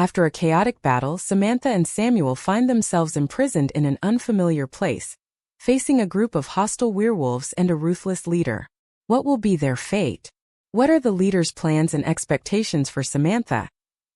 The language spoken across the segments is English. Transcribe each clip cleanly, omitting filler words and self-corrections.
After a chaotic battle, Samantha and Samuel find themselves imprisoned in an unfamiliar place, facing a group of hostile werewolves and a ruthless leader. What will be their fate? What are the leader's plans and expectations for Samantha?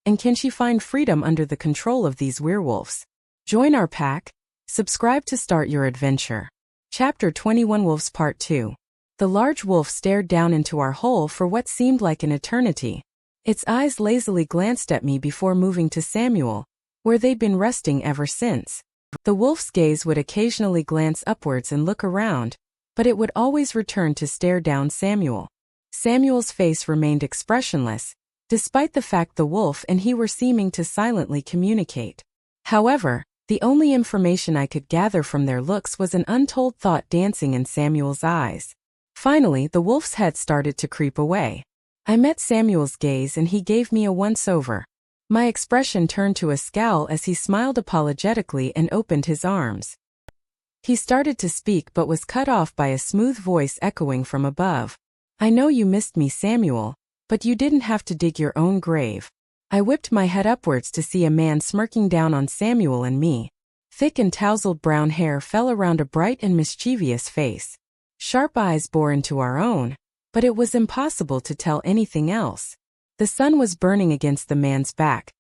And can she find freedom under the control of these werewolves? Join our pack. Subscribe to start your adventure. Chapter 21 Wolves Part 2. The large wolf stared down into our hole for what seemed like an eternity. Its eyes lazily glanced at me before moving to Samuel, where they'd been resting ever since. The wolf's gaze would occasionally glance upwards and look around, but it would always return to stare down Samuel. Samuel's face remained expressionless, despite the fact the wolf and he were seeming to silently communicate. However, the only information I could gather from their looks was an untold thought dancing in Samuel's eyes. Finally, the wolf's head started to creep away. I met Samuel's gaze and he gave me a once-over. My expression turned to a scowl as he smiled apologetically and opened his arms. He started to speak but was cut off by a smooth voice echoing from above. "I know you missed me, Samuel, but you didn't have to dig your own grave." I whipped my head upwards to see a man smirking down on Samuel and me. Thick and tousled brown hair fell around a bright and mischievous face. Sharp eyes bore into our own, but it was impossible to tell anything else. The sun was burning against the man's back,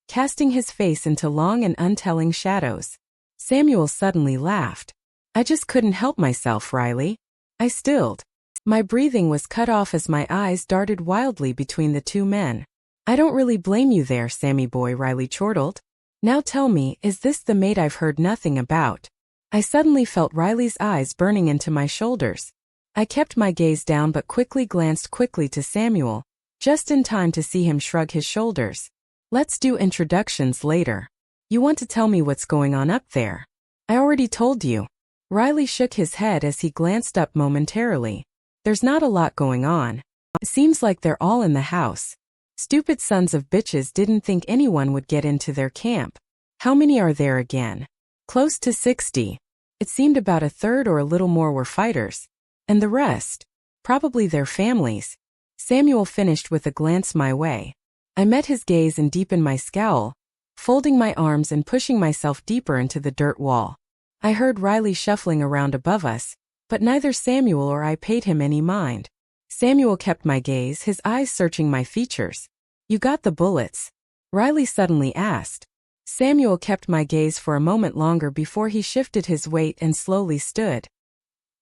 casting his face into long and untelling shadows. Samuel suddenly laughed. "I just couldn't help myself, Riley." I stilled. My breathing was cut off as my eyes darted wildly between the two men. "I don't really blame you there, Sammy boy," Riley chortled. "Now tell me, is this the mate I've heard nothing about?" I suddenly felt Riley's eyes burning into my shoulders. I kept my gaze down but glanced quickly to Samuel, just in time to see him shrug his shoulders. "Let's do introductions later. You want to tell me what's going on up there?" "I already told you." Riley shook his head as he glanced up momentarily. "There's not a lot going on. It seems like they're all in the house. Stupid sons of bitches didn't think anyone would get into their camp." "How many are there again?" "Close to 60. It seemed about a third or a little more were fighters. And the rest? Probably their families." Samuel finished with a glance my way. I met his gaze and deepened my scowl, folding my arms and pushing myself deeper into the dirt wall. I heard Riley shuffling around above us, but neither Samuel or I paid him any mind. Samuel kept my gaze, his eyes searching my features. "You got the bullets?" Riley suddenly asked. Samuel kept my gaze for a moment longer before he shifted his weight and slowly stood.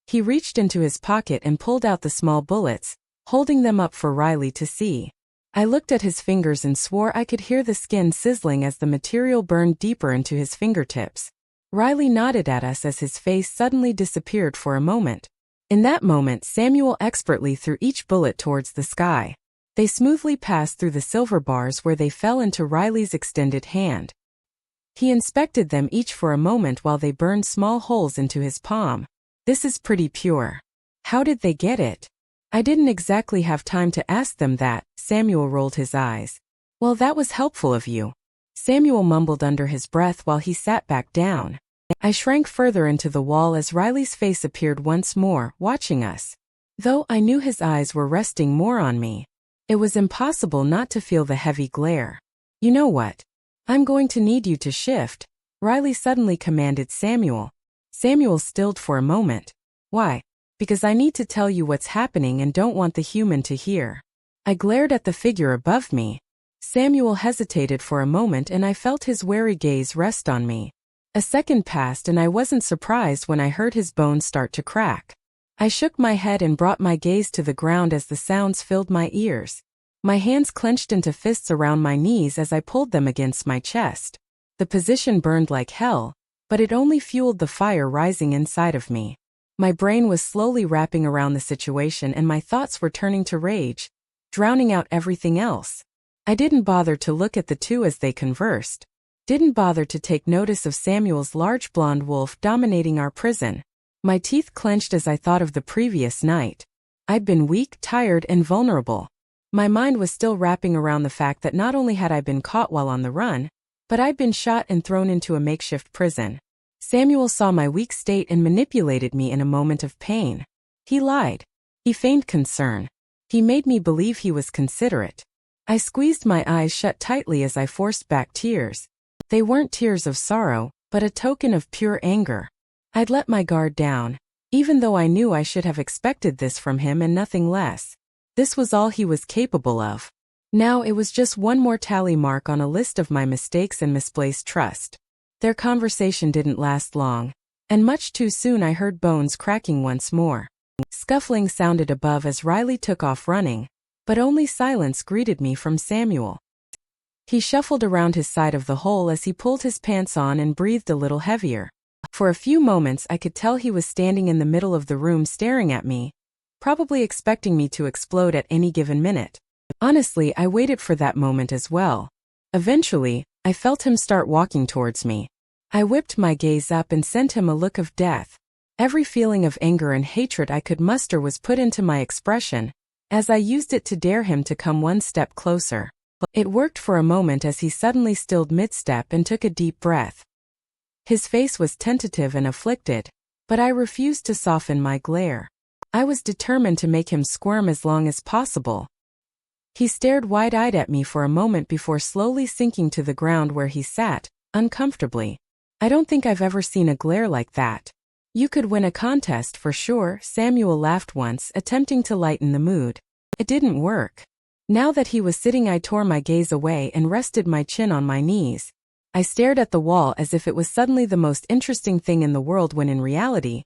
He reached into his pocket and pulled out the small bullets, holding them up for Riley to see. I looked at his fingers and swore I could hear the skin sizzling as the material burned deeper into his fingertips. Riley nodded at us as his face suddenly disappeared for a moment. In that moment, Samuel expertly threw each bullet towards the sky. They smoothly passed through the silver bars where they fell into Riley's extended hand. He inspected them each for a moment while they burned small holes into his palm. "This is pretty pure. How did they get it?" "I didn't exactly have time to ask them that." Samuel rolled his eyes. "Well, that was helpful of you." Samuel mumbled under his breath while he sat back down. I shrank further into the wall as Riley's face appeared once more, watching us. Though I knew his eyes were resting more on me, it was impossible not to feel the heavy glare. "You know what? I'm going to need you to shift," Riley suddenly commanded Samuel. Samuel stilled for a moment. "Why?" "Because I need to tell you what's happening and don't want the human to hear." I glared at the figure above me. Samuel hesitated for a moment and I felt his wary gaze rest on me. A second passed and I wasn't surprised when I heard his bones start to crack. I shook my head and brought my gaze to the ground as the sounds filled my ears. My hands clenched into fists around my knees as I pulled them against my chest. The position burned like hell, but it only fueled the fire rising inside of me. My brain was slowly wrapping around the situation and my thoughts were turning to rage, drowning out everything else. I didn't bother to look at the two as they conversed. Didn't bother to take notice of Samuel's large blonde wolf dominating our prison. My teeth clenched as I thought of the previous night. I'd been weak, tired, and vulnerable. My mind was still wrapping around the fact that not only had I been caught while on the run, but I'd been shot and thrown into a makeshift prison. Samuel saw my weak state and manipulated me in a moment of pain. He lied. He feigned concern. He made me believe he was considerate. I squeezed my eyes shut tightly as I forced back tears. They weren't tears of sorrow, but a token of pure anger. I'd let my guard down, even though I knew I should have expected this from him and nothing less. This was all he was capable of. Now it was just one more tally mark on a list of my mistakes and misplaced trust. Their conversation didn't last long, and much too soon I heard bones cracking once more. Scuffling sounded above as Riley took off running, but only silence greeted me from Samuel. He shuffled around his side of the hole as he pulled his pants on and breathed a little heavier. For a few moments I could tell he was standing in the middle of the room staring at me, probably expecting me to explode at any given minute. Honestly, I waited for that moment as well. Eventually, I felt him start walking towards me. I whipped my gaze up and sent him a look of death. Every feeling of anger and hatred I could muster was put into my expression, as I used it to dare him to come one step closer. It worked for a moment as he suddenly stilled mid-step and took a deep breath. His face was tentative and afflicted, but I refused to soften my glare. I was determined to make him squirm as long as possible. He stared wide-eyed at me for a moment before slowly sinking to the ground where he sat, uncomfortably. I don't think I've ever seen a glare like that. You could win a contest for sure, Samuel laughed once, attempting to lighten the mood. It didn't work. Now that he was sitting, I tore my gaze away and rested my chin on my knees. I stared at the wall as if it was suddenly the most interesting thing in the world when in reality,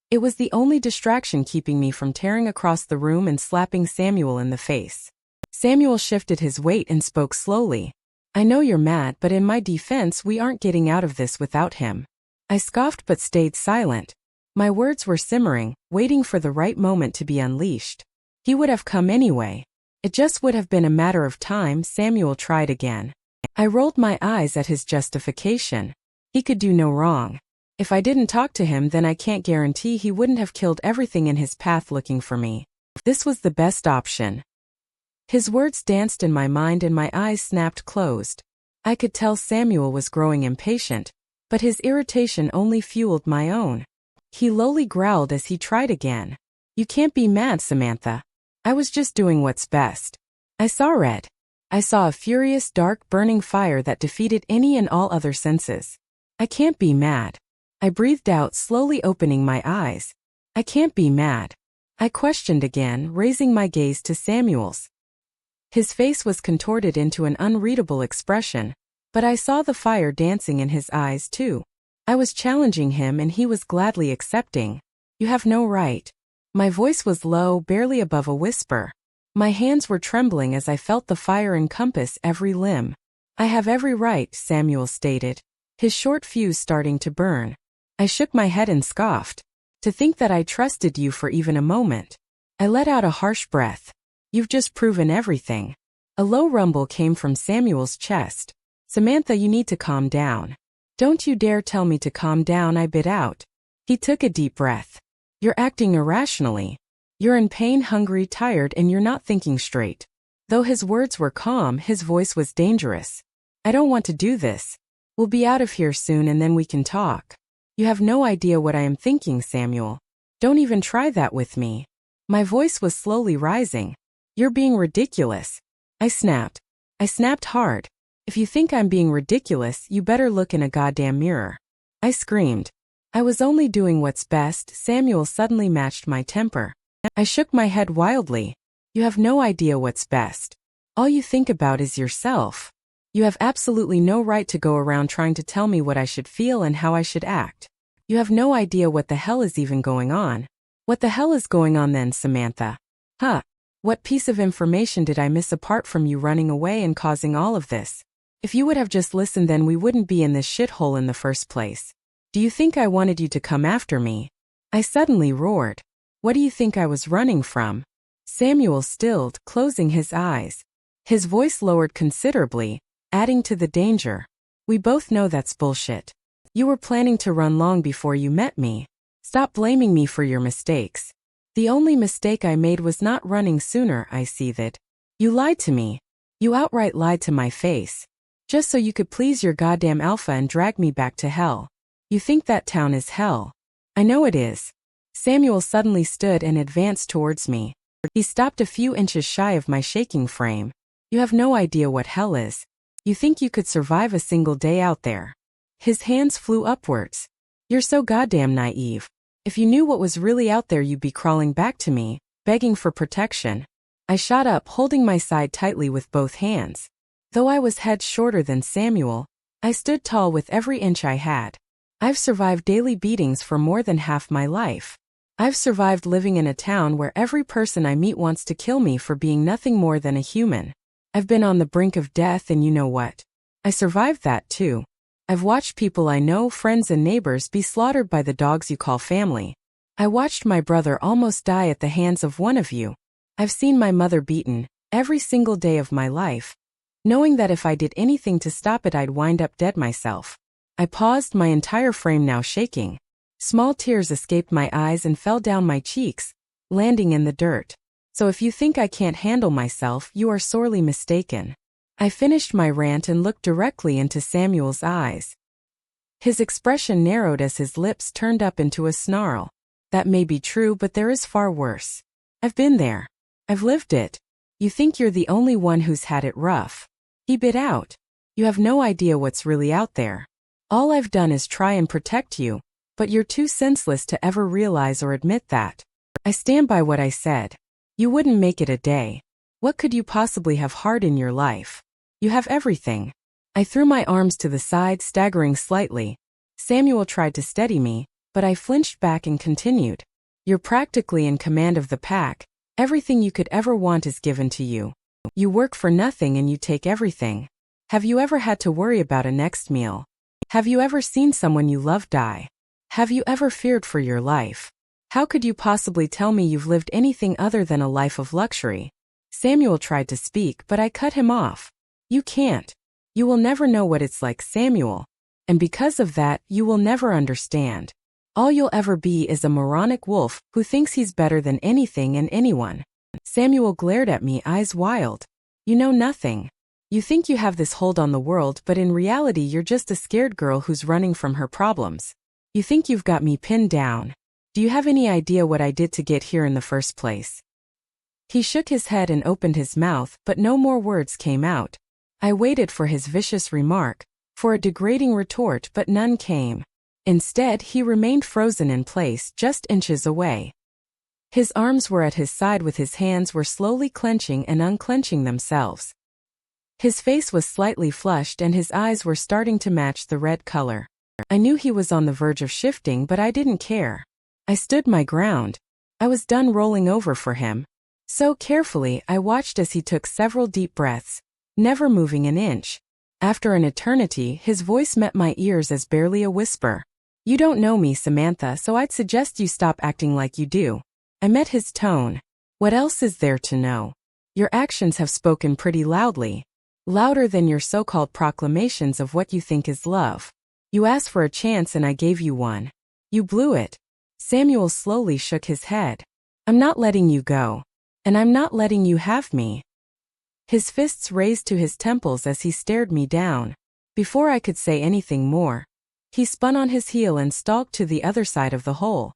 it was the only distraction keeping me from tearing across the room and slapping Samuel in the face. Samuel shifted his weight and spoke slowly. I know you're mad, but in my defense, we aren't getting out of this without him. I scoffed but stayed silent. My words were simmering, waiting for the right moment to be unleashed. He would have come anyway. It just would have been a matter of time. Samuel tried again. I rolled my eyes at his justification. He could do no wrong. If I didn't talk to him, then I can't guarantee he wouldn't have killed everything in his path looking for me. This was the best option. His words danced in my mind and my eyes snapped closed. I could tell Samuel was growing impatient, but his irritation only fueled my own. He lowly growled as he tried again. You can't be mad, Samantha. I was just doing what's best. I saw red. I saw a furious, dark, burning fire that defeated any and all other senses. I can't be mad. I breathed out, slowly opening my eyes. I can't be mad. I questioned again, raising my gaze to Samuel's. His face was contorted into an unreadable expression, but I saw the fire dancing in his eyes too. I was challenging him and he was gladly accepting. You have no right. My voice was low, barely above a whisper. My hands were trembling as I felt the fire encompass every limb. I have every right, Samuel stated, his short fuse starting to burn. I shook my head and scoffed. To think that I trusted you for even a moment. I let out a harsh breath. You've just proven everything. A low rumble came from Samuel's chest. Samantha, you need to calm down. Don't you dare tell me to calm down, I bit out. He took a deep breath. You're acting irrationally. You're in pain, hungry, tired, and you're not thinking straight. Though his words were calm, his voice was dangerous. I don't want to do this. We'll be out of here soon and then we can talk. You have no idea what I am thinking, Samuel. Don't even try that with me. My voice was slowly rising. You're being ridiculous. I snapped. I snapped hard. If you think I'm being ridiculous, you better look in a goddamn mirror. I screamed. I was only doing what's best. Samuel suddenly matched my temper. I shook my head wildly. You have no idea what's best. All you think about is yourself. You have absolutely no right to go around trying to tell me what I should feel and how I should act. You have no idea what the hell is even going on. What the hell is going on then, Samantha? Huh? What piece of information did I miss apart from you running away and causing all of this? If you would have just listened, then we wouldn't be in this shithole in the first place. Do you think I wanted you to come after me? I suddenly roared. What do you think I was running from? Samuel stilled, closing his eyes. His voice lowered considerably, adding to the danger. We both know that's bullshit. You were planning to run long before you met me. Stop blaming me for your mistakes. The only mistake I made was not running sooner, I seethed. You lied to me. You outright lied to my face. Just so you could please your goddamn alpha and drag me back to hell. You think that town is hell. I know it is. Samuel suddenly stood and advanced towards me. He stopped a few inches shy of my shaking frame. You have no idea what hell is. You think you could survive a single day out there. His hands flew upwards. You're so goddamn naive. If you knew what was really out there, you'd be crawling back to me, begging for protection. I shot up, holding my side tightly with both hands. Though I was head shorter than Samuel, I stood tall with every inch I had. I've survived daily beatings for more than half my life. I've survived living in a town where every person I meet wants to kill me for being nothing more than a human. I've been on the brink of death, and you know what? I survived that too. I've watched people I know, friends and neighbors, be slaughtered by the dogs you call family. I watched my brother almost die at the hands of one of you. I've seen my mother beaten, every single day of my life, knowing that if I did anything to stop it I'd wind up dead myself. I paused, my entire frame now shaking. Small tears escaped my eyes and fell down my cheeks, landing in the dirt. So if you think I can't handle myself, you are sorely mistaken. I finished my rant and looked directly into Samuel's eyes. His expression narrowed as his lips turned up into a snarl. That may be true, but there is far worse. I've been there. I've lived it. You think you're the only one who's had it rough. He bit out. You have no idea what's really out there. All I've done is try and protect you, but you're too senseless to ever realize or admit that. I stand by what I said. You wouldn't make it a day. What could you possibly have hard in your life? You have everything. I threw my arms to the side, staggering slightly. Samuel tried to steady me, but I flinched back and continued. You're practically in command of the pack. Everything you could ever want is given to you. You work for nothing and you take everything. Have you ever had to worry about a next meal? Have you ever seen someone you love die? Have you ever feared for your life? How could you possibly tell me you've lived anything other than a life of luxury? Samuel tried to speak, but I cut him off. You can't. You will never know what it's like, Samuel. And because of that, you will never understand. All you'll ever be is a moronic wolf who thinks he's better than anything and anyone. Samuel glared at me, eyes wild. You know nothing. You think you have this hold on the world, but in reality you're just a scared girl who's running from her problems. You think you've got me pinned down. Do you have any idea what I did to get here in the first place? He shook his head and opened his mouth, but no more words came out. I waited for his vicious remark, for a degrading retort, but none came. Instead, he remained frozen in place, just inches away. His arms were at his side, with his hands were slowly clenching and unclenching themselves. His face was slightly flushed and his eyes were starting to match the red color. I knew he was on the verge of shifting, but I didn't care. I stood my ground. I was done rolling over for him. So carefully, I watched as he took several deep breaths, never moving an inch. After an eternity, his voice met my ears as barely a whisper. You don't know me, Samantha, so I'd suggest you stop acting like you do. I met his tone. What else is there to know? Your actions have spoken pretty loudly. Louder than your so-called proclamations of what you think is love. You asked for a chance and I gave you one. You blew it. Samuel slowly shook his head. I'm not letting you go. And I'm not letting you have me. His fists raised to his temples as he stared me down. Before I could say anything more, he spun on his heel and stalked to the other side of the hole.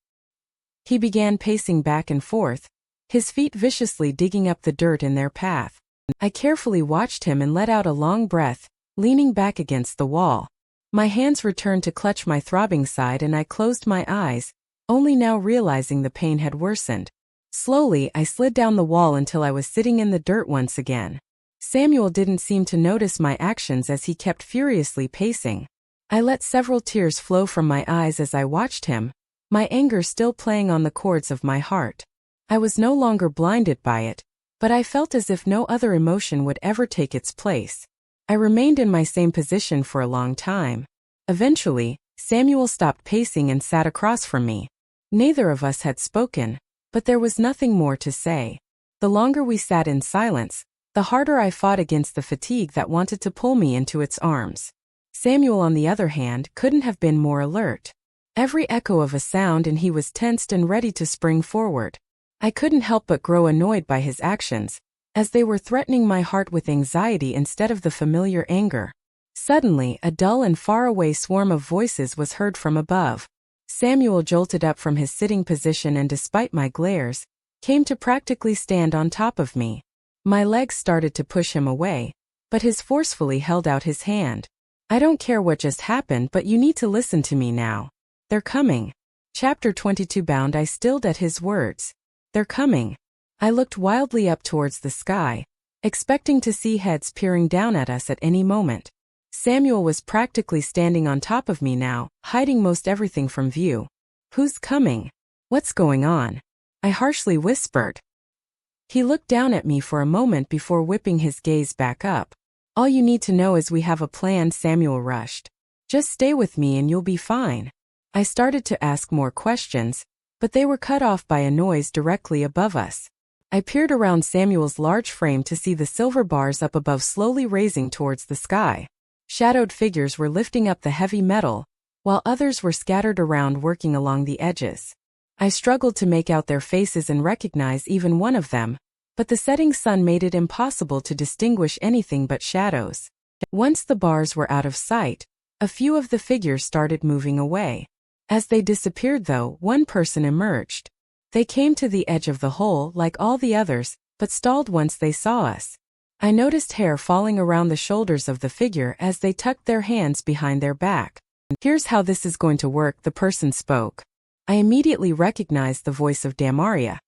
He began pacing back and forth, his feet viciously digging up the dirt in their path. I carefully watched him and let out a long breath, leaning back against the wall. My hands returned to clutch my throbbing side and I closed my eyes, only now realizing the pain had worsened. Slowly, I slid down the wall until I was sitting in the dirt once again. Samuel didn't seem to notice my actions as he kept furiously pacing. I let several tears flow from my eyes as I watched him, my anger still playing on the chords of my heart. I was no longer blinded by it, but I felt as if no other emotion would ever take its place. I remained in my same position for a long time. Eventually, Samuel stopped pacing and sat across from me. Neither of us had spoken, but there was nothing more to say. The longer we sat in silence, the harder I fought against the fatigue that wanted to pull me into its arms. Samuel, on the other hand, couldn't have been more alert. Every echo of a sound and he was tensed and ready to spring forward. I couldn't help but grow annoyed by his actions, as they were threatening my heart with anxiety instead of the familiar anger. Suddenly, a dull and faraway swarm of voices was heard from above. Samuel jolted up from his sitting position and, despite my glares, came to practically stand on top of me. My legs started to push him away, but his forcefully held out his hand. I don't care what just happened, but you need to listen to me now. They're coming. Chapter 22 Bound. I stilled at his words. They're coming. I looked wildly up towards the sky, expecting to see heads peering down at us at any moment. Samuel was practically standing on top of me now, hiding most everything from view. Who's coming? What's going on? I harshly whispered. He looked down at me for a moment before whipping his gaze back up. All you need to know is we have a plan, Samuel rushed. Just stay with me and you'll be fine. I started to ask more questions, but they were cut off by a noise directly above us. I peered around Samuel's large frame to see the silver bars up above slowly raising towards the sky. Shadowed figures were lifting up the heavy metal, while others were scattered around working along the edges. I struggled to make out their faces and recognize even one of them, but the setting sun made it impossible to distinguish anything but shadows. Once the bars were out of sight, a few of the figures started moving away. As they disappeared though, one person emerged. They came to the edge of the hole like all the others, but stalled once they saw us. I noticed hair falling around the shoulders of the figure as they tucked their hands behind their back. Here's how this is going to work, the person spoke. I immediately recognized the voice of Damaria,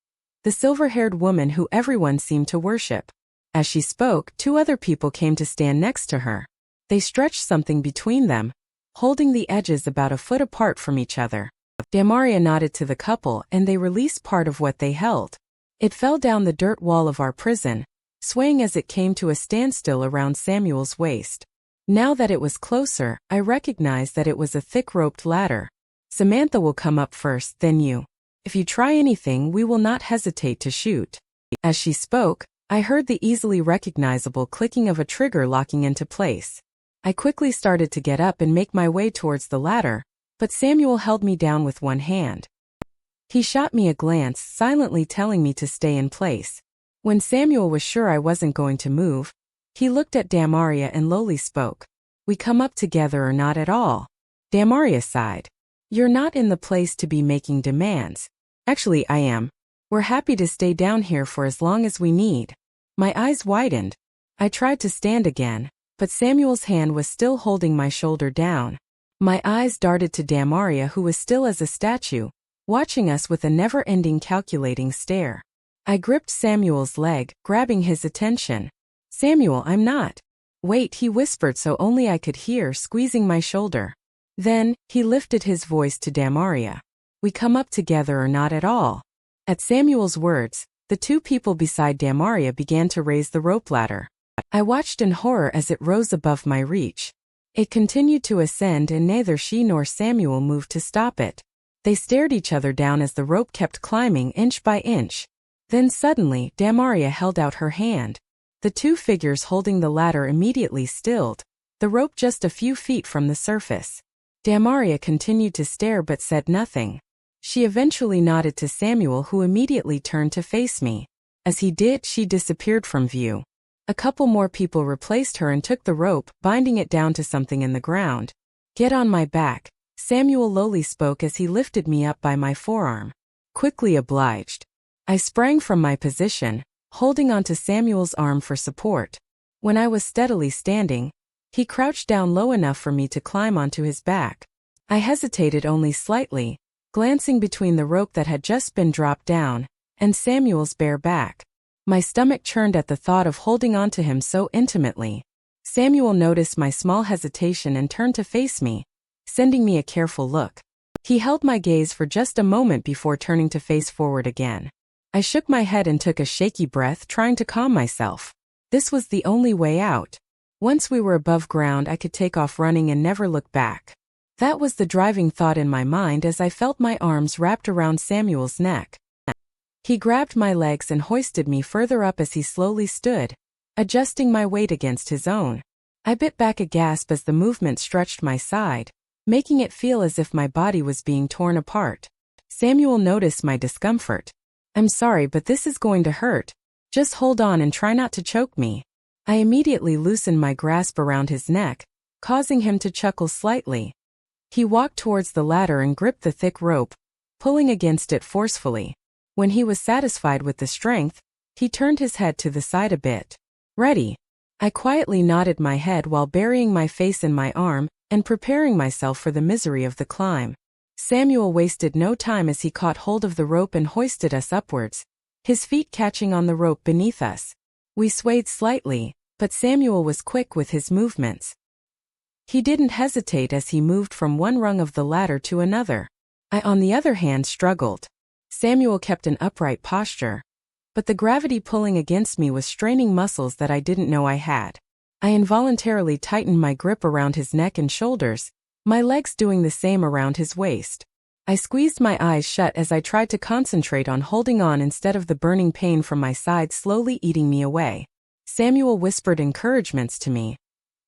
the silver-haired woman who everyone seemed to worship. As she spoke, two other people came to stand next to her. They stretched something between them, holding the edges about a foot apart from each other. Damaria nodded to the couple and they released part of what they held. It fell down the dirt wall of our prison, swaying as it came to a standstill around Samuel's waist. Now that it was closer, I recognized that it was a thick roped ladder. Samantha will come up first, then you. If you try anything, we will not hesitate to shoot. As she spoke, I heard the easily recognizable clicking of a trigger locking into place. I quickly started to get up and make my way towards the ladder, but Samuel held me down with one hand. He shot me a glance, silently telling me to stay in place. When Samuel was sure I wasn't going to move, he looked at Damaria and lowly spoke. We come up together or not at all. Damaria sighed. You're not in the place to be making demands. Actually, I am. We're happy to stay down here for as long as we need. My eyes widened. I tried to stand again, but Samuel's hand was still holding my shoulder down. My eyes darted to Damaria, who was still as a statue, watching us with a never-ending calculating stare. I gripped Samuel's leg, grabbing his attention. Samuel, I'm not. Wait, he whispered so only I could hear, squeezing my shoulder. Then, he lifted his voice to Damaria. We come up together or not at all. At Samuel's words, the two people beside Damaria began to raise the rope ladder. I watched in horror as it rose above my reach. It continued to ascend and neither she nor Samuel moved to stop it. They stared each other down as the rope kept climbing inch by inch. Then suddenly, Damaria held out her hand. The two figures holding the ladder immediately stilled, the rope just a few feet from the surface. Damaria continued to stare but said nothing. She eventually nodded to Samuel, who immediately turned to face me. As he did, she disappeared from view. A couple more people replaced her and took the rope, binding it down to something in the ground. Get on my back, Samuel lowly spoke as he lifted me up by my forearm. Quickly obliged. I sprang from my position, holding onto Samuel's arm for support. When I was steadily standing, he crouched down low enough for me to climb onto his back. I hesitated only slightly, glancing between the rope that had just been dropped down and Samuel's bare back. My stomach churned at the thought of holding onto him so intimately. Samuel noticed my small hesitation and turned to face me, sending me a careful look. He held my gaze for just a moment before turning to face forward again. I shook my head and took a shaky breath, trying to calm myself. This was the only way out. Once we were above ground, I could take off running and never look back. That was the driving thought in my mind as I felt my arms wrapped around Samuel's neck. He grabbed my legs and hoisted me further up as he slowly stood, adjusting my weight against his own. I bit back a gasp as the movement stretched my side, making it feel as if my body was being torn apart. Samuel noticed my discomfort. I'm sorry, but this is going to hurt. Just hold on and try not to choke me. I immediately loosened my grasp around his neck, causing him to chuckle slightly. He walked towards the ladder and gripped the thick rope, pulling against it forcefully. When he was satisfied with the strength, He turned his head to the side a bit. Ready. I quietly nodded my head while burying my face in my arm and preparing myself for the misery of the climb. Samuel wasted no time as he caught hold of the rope and hoisted us upwards, his feet catching on the rope beneath us. We swayed slightly, but Samuel was quick with his movements. He didn't hesitate as he moved from one rung of the ladder to another. I, on the other hand, struggled. Samuel kept an upright posture, but the gravity pulling against me was straining muscles that I didn't know I had. I involuntarily tightened my grip around his neck and shoulders, my legs doing the same around his waist. I squeezed my eyes shut as I tried to concentrate on holding on instead of the burning pain from my side slowly eating me away. Samuel whispered encouragements to me,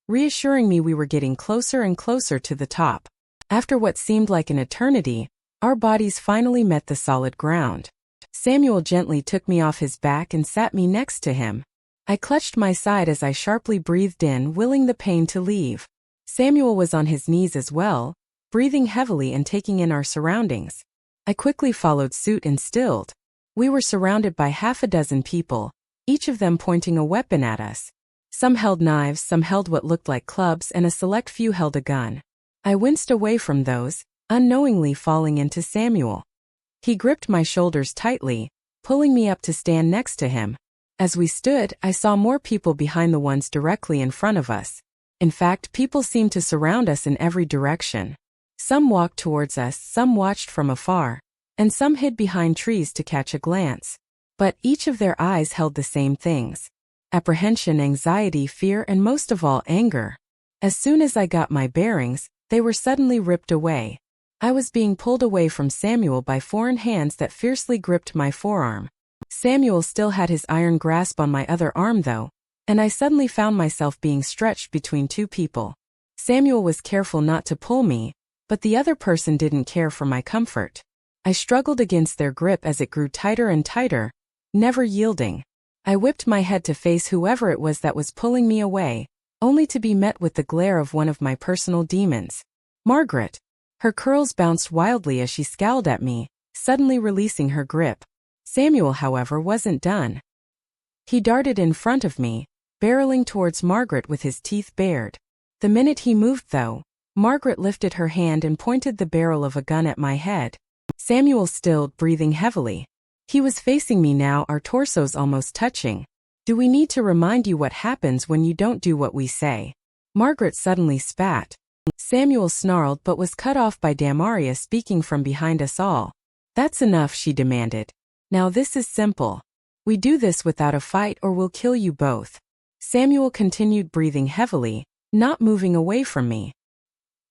reassuring me we were getting closer and closer to the top. After what seemed like an eternity, our bodies finally met the solid ground. Samuel gently took me off his back and sat me next to him. I clutched my side as I sharply breathed in, willing the pain to leave. Samuel was on his knees as well, breathing heavily and taking in our surroundings. I quickly followed suit and stilled. We were surrounded by half a dozen people, each of them pointing a weapon at us. Some held knives, some held what looked like clubs, and a select few held a gun. I winced away from those, unknowingly falling into Samuel. He gripped my shoulders tightly, pulling me up to stand next to him. As we stood, I saw more people behind the ones directly in front of us. In fact, people seemed to surround us in every direction. Some walked towards us, some watched from afar, and some hid behind trees to catch a glance. But each of their eyes held the same things: apprehension, anxiety, fear, and most of all, anger. As soon as I got my bearings, they were suddenly ripped away. I was being pulled away from Samuel by foreign hands that fiercely gripped my forearm. Samuel still had his iron grasp on my other arm though, and I suddenly found myself being stretched between two people. Samuel was careful not to pull me, but the other person didn't care for my comfort. I struggled against their grip as it grew tighter and tighter, never yielding. I whipped my head to face whoever it was that was pulling me away, only to be met with the glare of one of my personal demons. Margaret. Her curls bounced wildly as she scowled at me, suddenly releasing her grip. Samuel, however, wasn't done. He darted in front of me, barreling towards Margaret with his teeth bared. The minute he moved, though, Margaret lifted her hand and pointed the barrel of a gun at my head. Samuel stilled, breathing heavily. He was facing me now, our torsos almost touching. Do we need to remind you what happens when you don't do what we say? Margaret suddenly spat. Samuel snarled but was cut off by Damaria speaking from behind us all. That's enough, she demanded. Now this is simple. We do this without a fight or we'll kill you both. Samuel continued, breathing heavily, not moving away from me.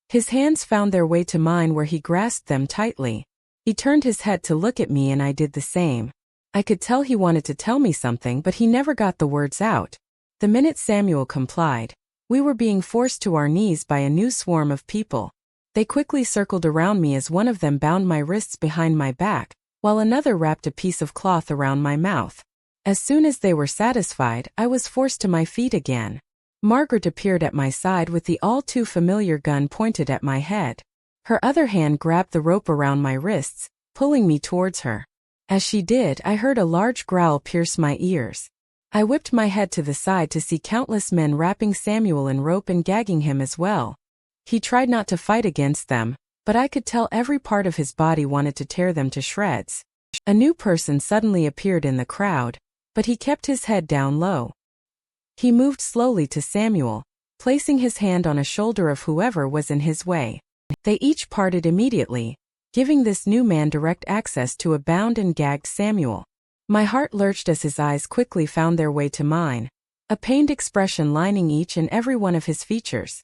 His hands found their way to mine where he grasped them tightly. He turned his head to look at me and I did the same. I could tell he wanted to tell me something but he never got the words out. The minute Samuel complied, we were being forced to our knees by a new swarm of people. They quickly circled around me as one of them bound my wrists behind my back, while another wrapped a piece of cloth around my mouth. As soon as they were satisfied, I was forced to my feet again. Margaret appeared at my side with the all too familiar gun pointed at my head. Her other hand grabbed the rope around my wrists, pulling me towards her. As she did, I heard a large growl pierce my ears. I whipped my head to the side to see countless men wrapping Samuel in rope and gagging him as well. He tried not to fight against them, but I could tell every part of his body wanted to tear them to shreds. A new person suddenly appeared in the crowd, but he kept his head down low. He moved slowly to Samuel, placing his hand on a shoulder of whoever was in his way. They each parted immediately, giving this new man direct access to a bound and gagged Samuel. My heart lurched as his eyes quickly found their way to mine, a pained expression lining each and every one of his features.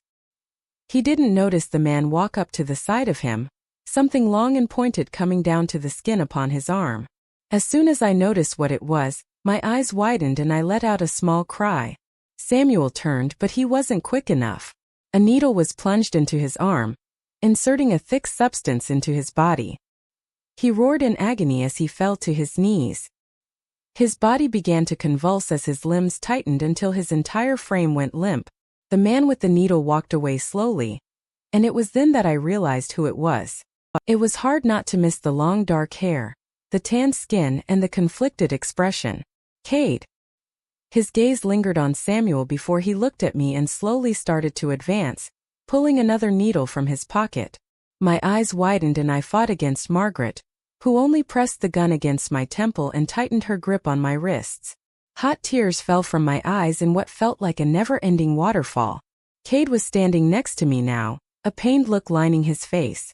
He didn't notice the man walk up to the side of him, something long and pointed coming down to the skin upon his arm. As soon as I noticed what it was, my eyes widened and I let out a small cry. Samuel turned, but he wasn't quick enough. A needle was plunged into his arm, inserting a thick substance into his body. He roared in agony as he fell to his knees. His body began to convulse as his limbs tightened until his entire frame went limp. The man with the needle walked away slowly, and it was then that I realized who it was. It was hard not to miss the long dark hair, the tanned skin, and the conflicted expression. Cade. His gaze lingered on Samuel before he looked at me and slowly started to advance, pulling another needle from his pocket. My eyes widened and I fought against Margaret, who only pressed the gun against my temple and tightened her grip on my wrists. Hot tears fell from my eyes in what felt like a never-ending waterfall. Cade was standing next to me now, a pained look lining his face.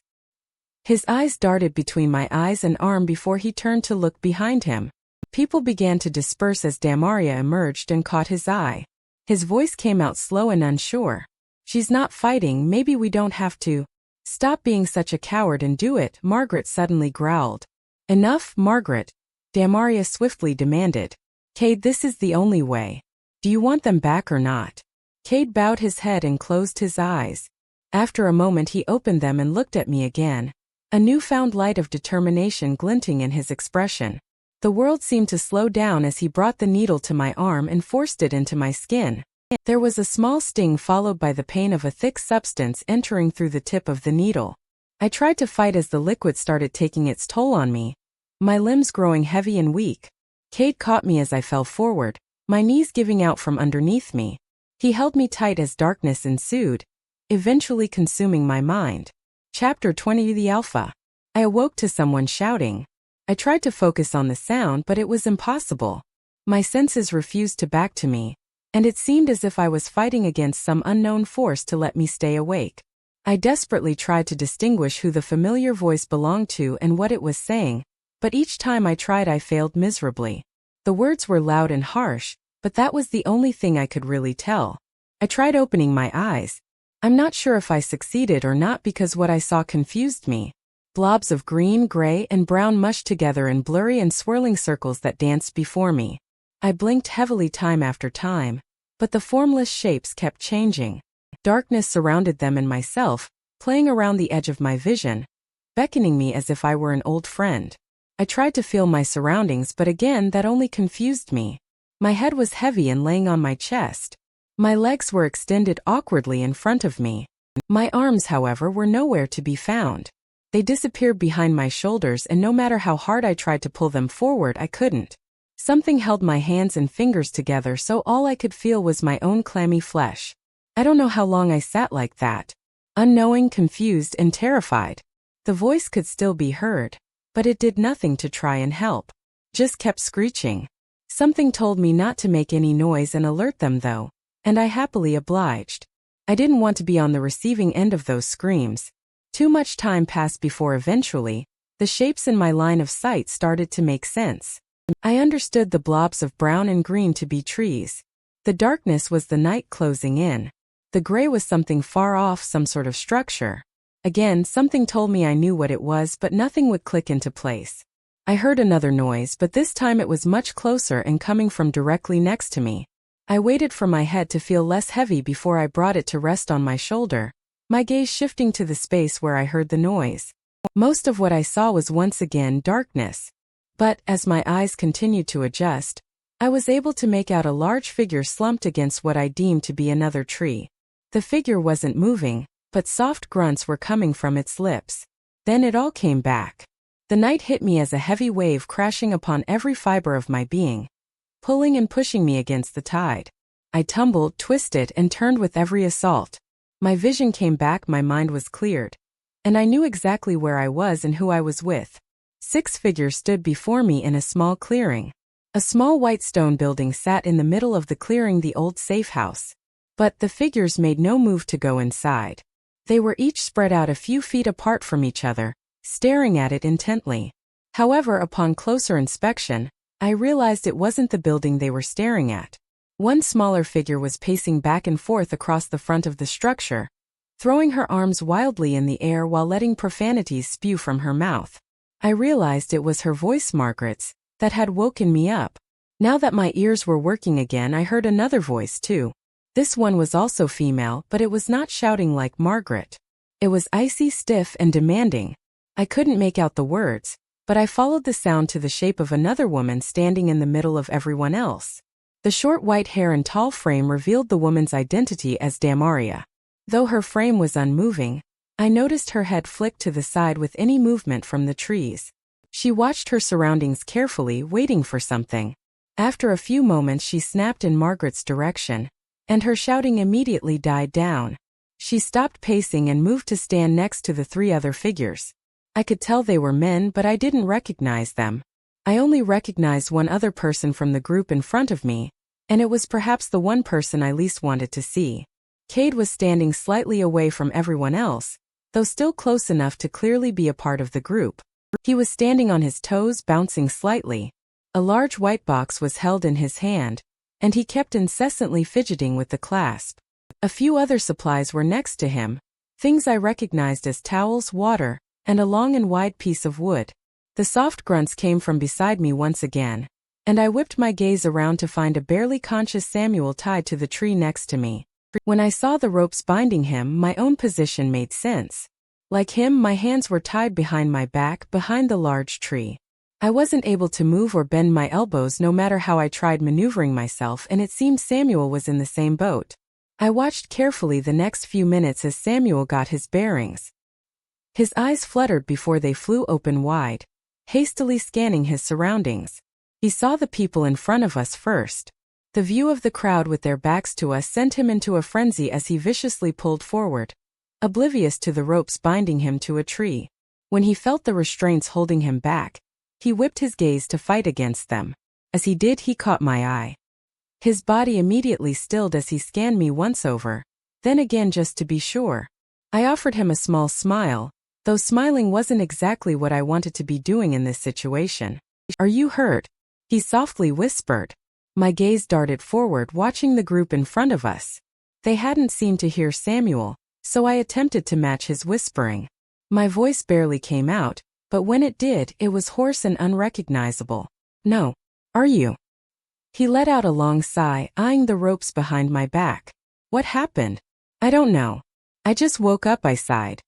His eyes darted between my eyes and arm before he turned to look behind him. People began to disperse as Damaria emerged and caught his eye. His voice came out slow and unsure. "She's not fighting, maybe we don't have to." "Stop being such a coward and do it," Margaret suddenly growled. "Enough, Margaret," Damaria swiftly demanded. "Cade, this is the only way. Do you want them back or not?" Cade bowed his head and closed his eyes. After a moment he opened them and looked at me again, a newfound light of determination glinting in his expression. The world seemed to slow down as he brought the needle to my arm and forced it into my skin. There was a small sting followed by the pain of a thick substance entering through the tip of the needle. I tried to fight as the liquid started taking its toll on me, my limbs growing heavy and weak. Cade caught me as I fell forward, my knees giving out from underneath me. He held me tight as darkness ensued, eventually consuming my mind. Chapter 20 The Alpha. I awoke to someone shouting. I tried to focus on the sound, but it was impossible. My senses refused to back to me, and it seemed as if I was fighting against some unknown force to let me stay awake. I desperately tried to distinguish who the familiar voice belonged to and what it was saying, but each time I tried I failed miserably. The words were loud and harsh, but that was the only thing I could really tell. I tried opening my eyes. I'm not sure if I succeeded or not because what I saw confused me. Blobs of green, gray, and brown mushed together in blurry and swirling circles that danced before me. I blinked heavily time after time, but the formless shapes kept changing. Darkness surrounded them and myself, playing around the edge of my vision, beckoning me as if I were an old friend. I tried to feel my surroundings, but again that only confused me. My head was heavy and laying on my chest. My legs were extended awkwardly in front of me. My arms, however, were nowhere to be found. They disappeared behind my shoulders, and no matter how hard I tried to pull them forward, I couldn't. Something held my hands and fingers together, so all I could feel was my own clammy flesh. I don't know how long I sat like that, unknowing, confused, and terrified. The voice could still be heard, but it did nothing to try and help. Just kept screeching. Something told me not to make any noise and alert them though, and I happily obliged. I didn't want to be on the receiving end of those screams. Too much time passed before eventually, the shapes in my line of sight started to make sense. I understood the blobs of brown and green to be trees. The darkness was the night closing in. The gray was something far off, some sort of structure. Again, something told me I knew what it was, but nothing would click into place. I heard another noise, but this time it was much closer and coming from directly next to me. I waited for my head to feel less heavy before I brought it to rest on my shoulder, my gaze shifting to the space where I heard the noise. Most of what I saw was once again darkness. But, as my eyes continued to adjust, I was able to make out a large figure slumped against what I deemed to be another tree. The figure wasn't moving, but soft grunts were coming from its lips. Then it all came back. The night hit me as a heavy wave crashing upon every fiber of my being, pulling and pushing me against the tide. I tumbled, twisted, and turned with every assault. My vision came back, my mind was cleared, and I knew exactly where I was and who I was with. 6 figures stood before me in a small clearing. A small white stone building sat in the middle of the clearing, the old safe house. But the figures made no move to go inside. They were each spread out a few feet apart from each other, staring at it intently. However, upon closer inspection, I realized it wasn't the building they were staring at. One smaller figure was pacing back and forth across the front of the structure, throwing her arms wildly in the air while letting profanities spew from her mouth. I realized it was her voice, Margaret's, that had woken me up. Now that my ears were working again, I heard another voice too. This one was also female, but it was not shouting like Margaret. It was icy, stiff, and demanding. I couldn't make out the words, but I followed the sound to the shape of another woman standing in the middle of everyone else. The short white hair and tall frame revealed the woman's identity as Damaria. Though her frame was unmoving, I noticed her head flick to the side with any movement from the trees. She watched her surroundings carefully, waiting for something. After a few moments she snapped in Margaret's direction, and her shouting immediately died down. She stopped pacing and moved to stand next to the 3 other figures. I could tell they were men, but I didn't recognize them. I only recognized one other person from the group in front of me, and it was perhaps the one person I least wanted to see. Cade was standing slightly away from everyone else, though still close enough to clearly be a part of the group. He was standing on his toes, bouncing slightly. A large white box was held in his hand, and he kept incessantly fidgeting with the clasp. A few other supplies were next to him, things I recognized as towels, water, and a long and wide piece of wood. The soft grunts came from beside me once again, and I whipped my gaze around to find a barely conscious Samuel tied to the tree next to me. When I saw the ropes binding him, my own position made sense. Like him, my hands were tied behind my back, behind the large tree. I wasn't able to move or bend my elbows no matter how I tried maneuvering myself, and it seemed Samuel was in the same boat. I watched carefully the next few minutes as Samuel got his bearings. His eyes fluttered before they flew open wide, hastily scanning his surroundings. He saw the people in front of us first. The view of the crowd with their backs to us sent him into a frenzy as he viciously pulled forward, oblivious to the ropes binding him to a tree. When he felt the restraints holding him back, he whipped his gaze to fight against them. As he did, he caught my eye. His body immediately stilled as he scanned me once over, then again just to be sure. I offered him a small smile, though smiling wasn't exactly what I wanted to be doing in this situation. "Are you hurt?" he softly whispered. My gaze darted forward, watching the group in front of us. They hadn't seemed to hear Samuel, so I attempted to match his whispering. My voice barely came out, but when it did, it was hoarse and unrecognizable. "No. Are you?" He let out a long sigh, eyeing the ropes behind my back. "What happened?" "I don't know. I just woke up," I sighed.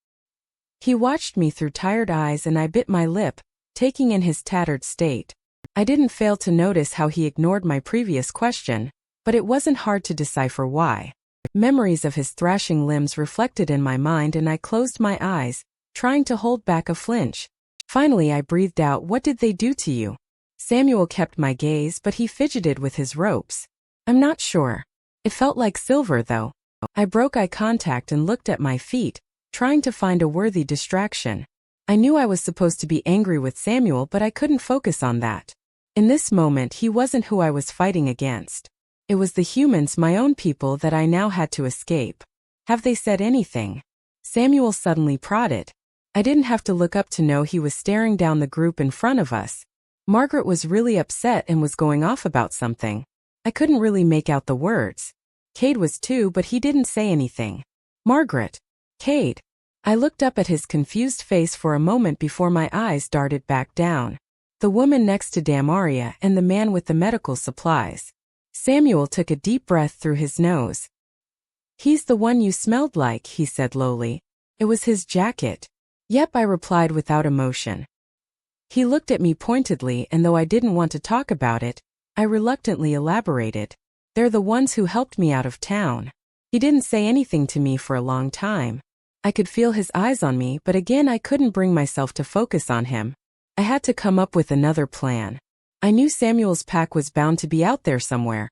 He watched me through tired eyes and I bit my lip, taking in his tattered state. I didn't fail to notice how he ignored my previous question, but it wasn't hard to decipher why. Memories of his thrashing limbs reflected in my mind and I closed my eyes, trying to hold back a flinch. Finally I breathed out, "What did they do to you?" Samuel kept my gaze, but he fidgeted with his ropes. "I'm not sure. It felt like silver though." I broke eye contact and looked at my feet, trying to find a worthy distraction. I knew I was supposed to be angry with Samuel, but I couldn't focus on that. In this moment, he wasn't who I was fighting against. It was the humans, my own people, that I now had to escape. "Have they said anything?" Samuel suddenly prodded. I didn't have to look up to know he was staring down the group in front of us. Margaret was really upset and was going off about something. I couldn't really make out the words. Cade was too, but he didn't say anything. "Margaret. Cade." I looked up at his confused face for a moment before my eyes darted back down. The woman next to丨and the man with the medical supplies. Samuel took a deep breath through his nose. "He's the one you smelled like," he said lowly. "It was his jacket." "Yep," I replied without emotion. He looked at me pointedly, and though I didn't want to talk about it, I reluctantly elaborated. "They're the ones who helped me out of town." He didn't say anything to me for a long time. I could feel his eyes on me, but again I couldn't bring myself to focus on him. I had to come up with another plan. I knew Samuel's pack was bound to be out there somewhere,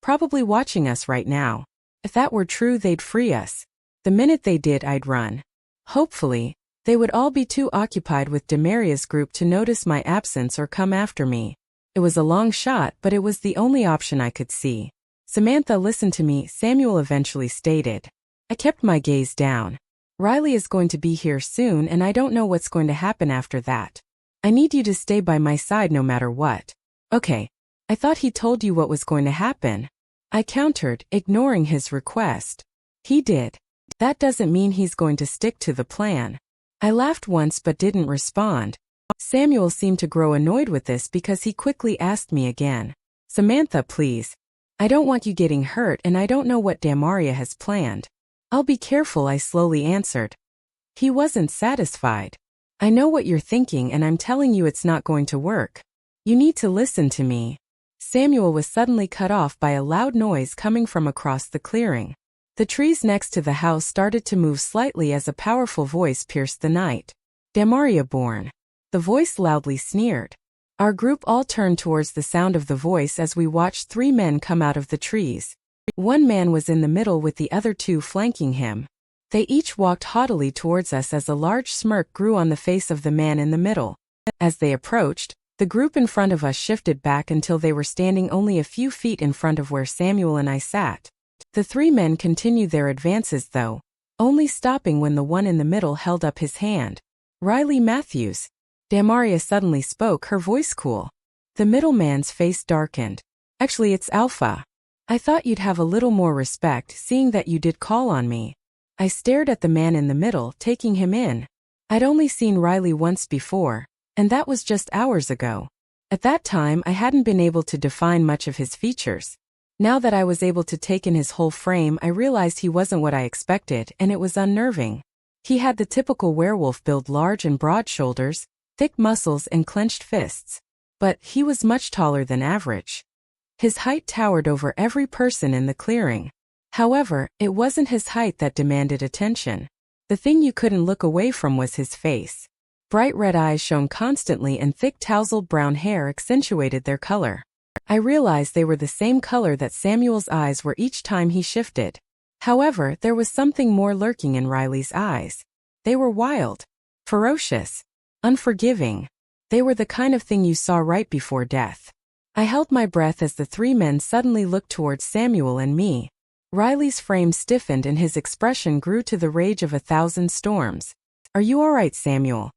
probably watching us right now. If that were true, they'd free us. The minute they did, I'd run. Hopefully, they would all be too occupied with Demaria's group to notice my absence or come after me. It was a long shot, but it was the only option I could see. "Samantha, listen to me," Samuel eventually stated. I kept my gaze down. "Riley is going to be here soon, and I don't know what's going to happen after that. I need you to stay by my side no matter what." "Okay. I thought he told you what was going to happen," I countered, ignoring his request. "He did. That doesn't mean he's going to stick to the plan." I laughed once but didn't respond. Samuel seemed to grow annoyed with this because he quickly asked me again. "Samantha, please. I don't want you getting hurt and I don't know what丨has planned." "I'll be careful," I slowly answered. He wasn't satisfied. "I know what you're thinking and I'm telling you it's not going to work. You need to listen to me." Samuel was suddenly cut off by a loud noise coming from across the clearing. The trees next to the house started to move slightly as a powerful voice pierced the night. "丨born." The voice loudly sneered. Our group all turned towards the sound of the voice as we watched 3 men come out of the trees. One man was in the middle with the other 2 flanking him. They each walked haughtily towards us as a large smirk grew on the face of the man in the middle. As they approached, the group in front of us shifted back until they were standing only a few feet in front of where Samuel and I sat. The 3 men continued their advances though, only stopping when the one in the middle held up his hand. "Riley Matthews." Damaria suddenly spoke, her voice cool. The middle man's face darkened. "Actually, it's Alpha. I thought you'd have a little more respect seeing that you did call on me." I stared at the man in the middle, taking him in. I'd only seen Riley once before, and that was just hours ago. At that time, I hadn't been able to define much of his features. Now that I was able to take in his whole frame, I realized he wasn't what I expected, and it was unnerving. He had the typical werewolf build, large and broad shoulders, thick muscles and clenched fists. But he was much taller than average. His height towered over every person in the clearing. However, it wasn't his height that demanded attention. The thing you couldn't look away from was his face. Bright red eyes shone constantly and thick tousled brown hair accentuated their color. I realized they were the same color that Samuel's eyes were each time he shifted. However, there was something more lurking in Riley's eyes. They were wild, ferocious, unforgiving. They were the kind of thing you saw right before death. I held my breath as the 3 men suddenly looked towards Samuel and me. Riley's frame stiffened and his expression grew to the rage of 1,000 storms. "Are you all right, Samuel?"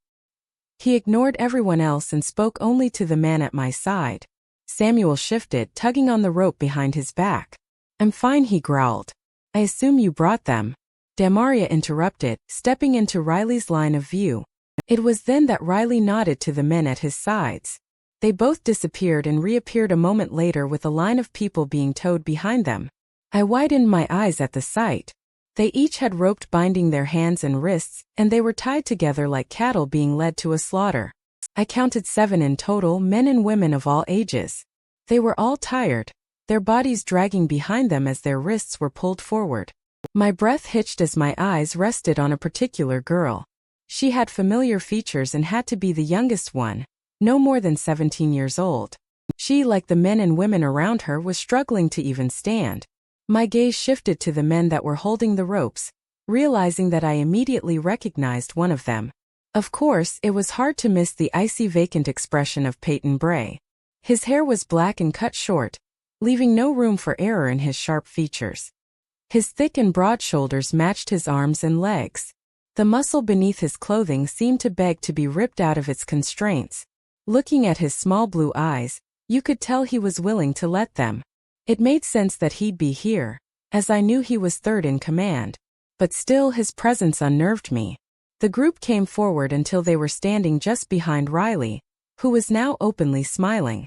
He ignored everyone else and spoke only to the man at my side. Samuel shifted, tugging on the rope behind his back. "I'm fine," he growled. "I assume you brought them." Damaria interrupted, stepping into Riley's line of view. It was then that Riley nodded to the men at his sides. They both disappeared and reappeared a moment later with a line of people being towed behind them. I widened my eyes at the sight. They each had rope binding their hands and wrists, and they were tied together like cattle being led to a slaughter. I counted 7 in total, men and women of all ages. They were all tired, their bodies dragging behind them as their wrists were pulled forward. My breath hitched as my eyes rested on a particular girl. She had familiar features and had to be the youngest one, no more than 17 years old. She, like the men and women around her, was struggling to even stand. My gaze shifted to the men that were holding the ropes, realizing that I immediately recognized one of them. Of course, it was hard to miss the icy vacant expression of Peyton Bray. His hair was black and cut short, leaving no room for error in his sharp features. His thick and broad shoulders matched his arms and legs. The muscle beneath his clothing seemed to beg to be ripped out of its constraints. Looking at his small blue eyes, you could tell he was willing to let them. It made sense that he'd be here, as I knew he was third in command. But still, his presence unnerved me. The group came forward until they were standing just behind Riley, who was now openly smiling.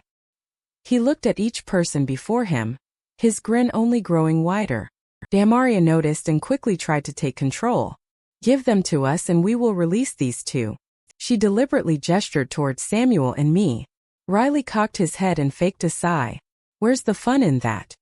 He looked at each person before him, his grin only growing wider. Damaria noticed and quickly tried to take control. "Give them to us and we will release these 2. She deliberately gestured towards Samuel and me. Riley cocked his head and faked a sigh. "Where's the fun in that?"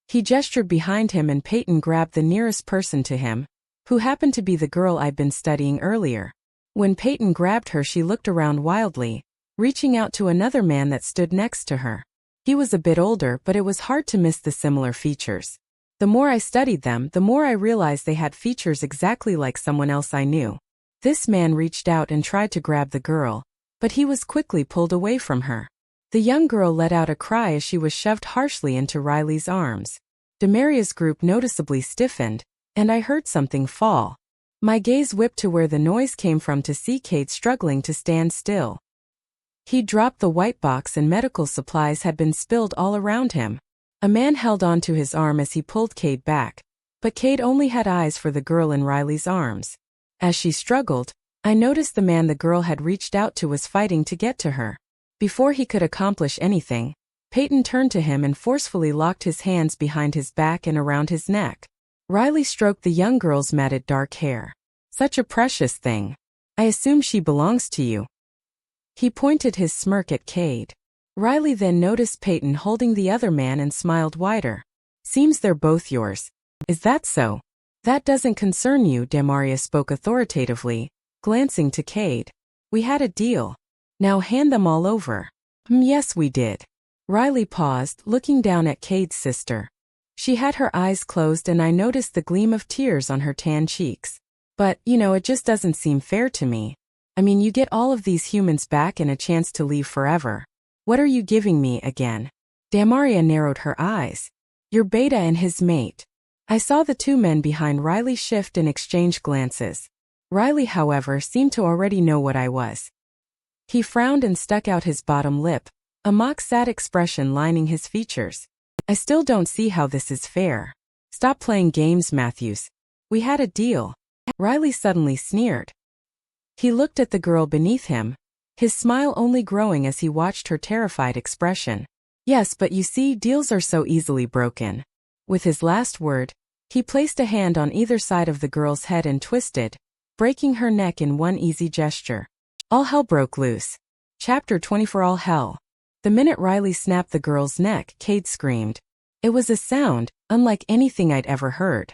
He gestured behind him and Peyton grabbed the nearest person to him, who happened to be the girl I'd been studying earlier. When Peyton grabbed her, she looked around wildly, reaching out to another man that stood next to her. He was a bit older, but it was hard to miss the similar features. The more I studied them, the more I realized they had features exactly like someone else I knew. This man reached out and tried to grab the girl, but he was quickly pulled away from her. The young girl let out a cry as she was shoved harshly into Riley's arms. Damaria's group noticeably stiffened, and I heard something fall. My gaze whipped to where the noise came from to see Cade struggling to stand still. He dropped the white box and medical supplies had been spilled all around him. A man held onto his arm as he pulled Cade back, but Cade only had eyes for the girl in Riley's arms. As she struggled, I noticed the man the girl had reached out to was fighting to get to her. Before he could accomplish anything, Peyton turned to him and forcefully locked his hands behind his back and around his neck. Riley stroked the young girl's matted dark hair. "Such a precious thing. I assume she belongs to you." He pointed his smirk at Cade. Riley then noticed Peyton holding the other man and smiled wider. "Seems they're both yours. Is that so?" "That doesn't concern you," Damaria spoke authoritatively, glancing to Cade. "We had a deal. Now hand them all over." Yes, we did. Riley paused, looking down at Cade's sister. She had her eyes closed and I noticed the gleam of tears on her tan cheeks. But, it just doesn't seem fair to me. I mean, you get all of these humans back and a chance to leave forever. What are you giving me again? Damaria narrowed her eyes. You're Beta and his mate. I saw the two men behind Riley shift and exchange glances. Riley, however, seemed to already know what I was. He frowned and stuck out his bottom lip, a mock-sad expression lining his features. I still don't see how this is fair. Stop playing games, Matthews. We had a deal. Riley suddenly sneered. He looked at the girl beneath him, his smile only growing as he watched her terrified expression. Yes, but you see, deals are so easily broken. With his last word, he placed a hand on either side of the girl's head and twisted, breaking her neck in one easy gesture. All hell broke loose. Chapter 24. All hell. The minute Riley snapped the girl's neck, Cade screamed. It was a sound, unlike anything I'd ever heard.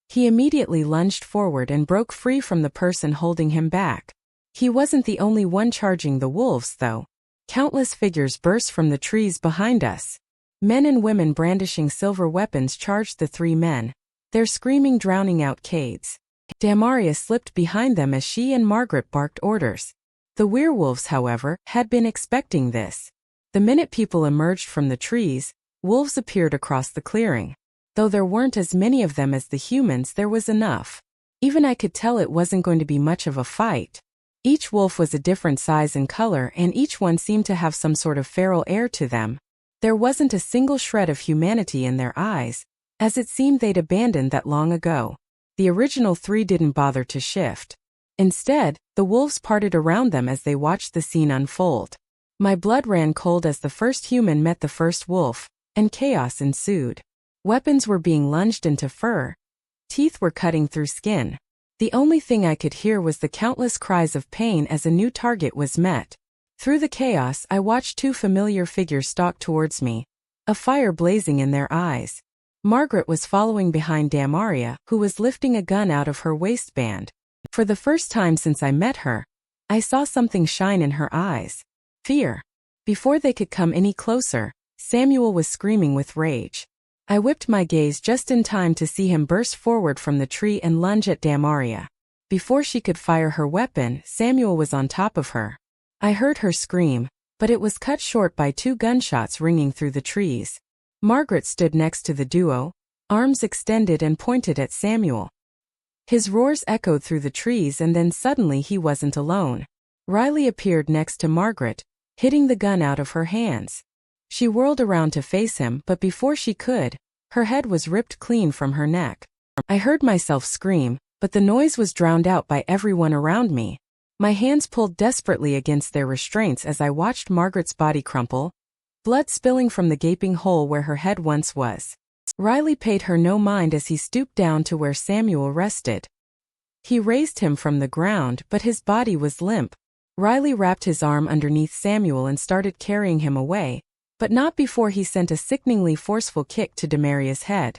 He immediately lunged forward and broke free from the person holding him back. He wasn't the only one charging the wolves, though. Countless figures burst from the trees behind us. Men and women brandishing silver weapons charged the three men, their screaming drowning out Cade's. Damaria slipped behind them as she and Margaret barked orders. The werewolves, however, had been expecting this. The minute people emerged from the trees, wolves appeared across the clearing. Though there weren't as many of them as the humans, there was enough. Even I could tell it wasn't going to be much of a fight. Each wolf was a different size and color, and each one seemed to have some sort of feral air to them. There wasn't a single shred of humanity in their eyes, as it seemed they'd abandoned that long ago. The original three didn't bother to shift. Instead, the wolves parted around them as they watched the scene unfold. My blood ran cold as the first human met the first wolf, and chaos ensued. Weapons were being lunged into fur. Teeth were cutting through skin. The only thing I could hear was the countless cries of pain as a new target was met. Through the chaos, I watched two familiar figures stalk towards me, a fire blazing in their eyes. Margaret was following behind Damaria, who was lifting a gun out of her waistband. For the first time since I met her, I saw something shine in her eyes. Fear. Before they could come any closer, Samuel was screaming with rage. I whipped my gaze just in time to see him burst forward from the tree and lunge at Damaria. Before she could fire her weapon, Samuel was on top of her. I heard her scream, but it was cut short by two gunshots ringing through the trees. Margaret stood next to the duo, arms extended and pointed at Samuel. His roars echoed through the trees, and then suddenly he wasn't alone. Riley appeared next to Margaret, hitting the gun out of her hands. She whirled around to face him, but before she could, her head was ripped clean from her neck. I heard myself scream, but the noise was drowned out by everyone around me. My hands pulled desperately against their restraints as I watched Margaret's body crumple, blood spilling from the gaping hole where her head once was. Riley paid her no mind as he stooped down to where Samuel rested. He raised him from the ground, but his body was limp. Riley wrapped his arm underneath Samuel and started carrying him away, but not before he sent a sickeningly forceful kick to Damaria's head.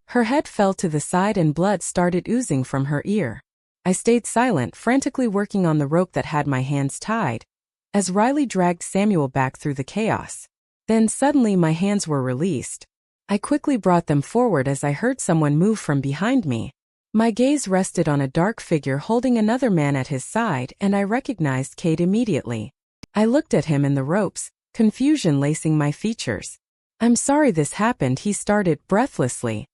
Her head fell to the side and blood started oozing from her ear. I stayed silent, frantically working on the rope that had my hands tied, as Riley dragged Samuel back through the chaos. Then suddenly my hands were released. I quickly brought them forward as I heard someone move from behind me. My gaze rested on a dark figure holding another man at his side, and I recognized Cade immediately. I looked at him in the ropes, confusion lacing my features. "I'm sorry this happened," he started breathlessly.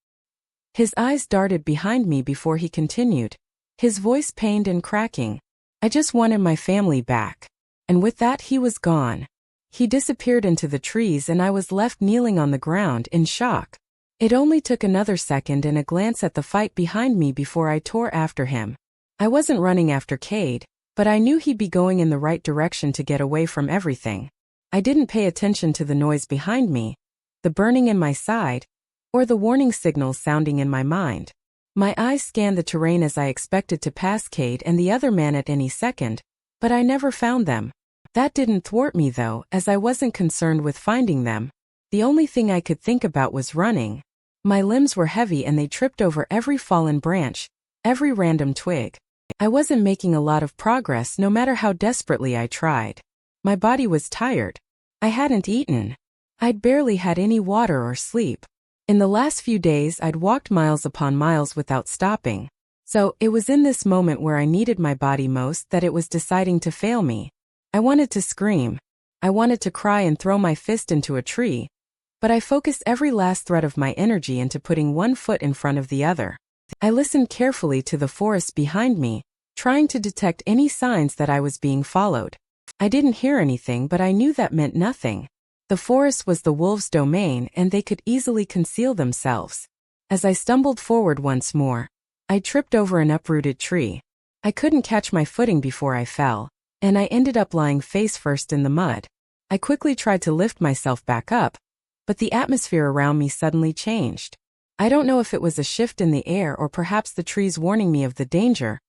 His eyes darted behind me before he continued, his voice pained and cracking. "I just wanted my family back." And with that he was gone. He disappeared into the trees and I was left kneeling on the ground in shock. It only took another second and a glance at the fight behind me before I tore after him. I wasn't running after Cade, but I knew he'd be going in the right direction to get away from everything. I didn't pay attention to the noise behind me, the burning in my side, or the warning signals sounding in my mind. My eyes scanned the terrain as I expected to pass Cade and the other man at any second, but I never found them. That didn't thwart me though, as I wasn't concerned with finding them. The only thing I could think about was running. My limbs were heavy and they tripped over every fallen branch, every random twig. I wasn't making a lot of progress no matter how desperately I tried. My body was tired. I hadn't eaten. I'd barely had any water or sleep. In the last few days I'd walked miles upon miles without stopping. So, it was in this moment where I needed my body most that it was deciding to fail me. I wanted to scream. I wanted to cry and throw my fist into a tree. But I focused every last thread of my energy into putting one foot in front of the other. I listened carefully to the forest behind me, trying to detect any signs that I was being followed. I didn't hear anything, but I knew that meant nothing. The forest was the wolves' domain and they could easily conceal themselves. As I stumbled forward once more, I tripped over an uprooted tree. I couldn't catch my footing before I fell, and I ended up lying face first in the mud. I quickly tried to lift myself back up, but the atmosphere around me suddenly changed. I don't know if it was a shift in the air or perhaps the trees warning me of the danger,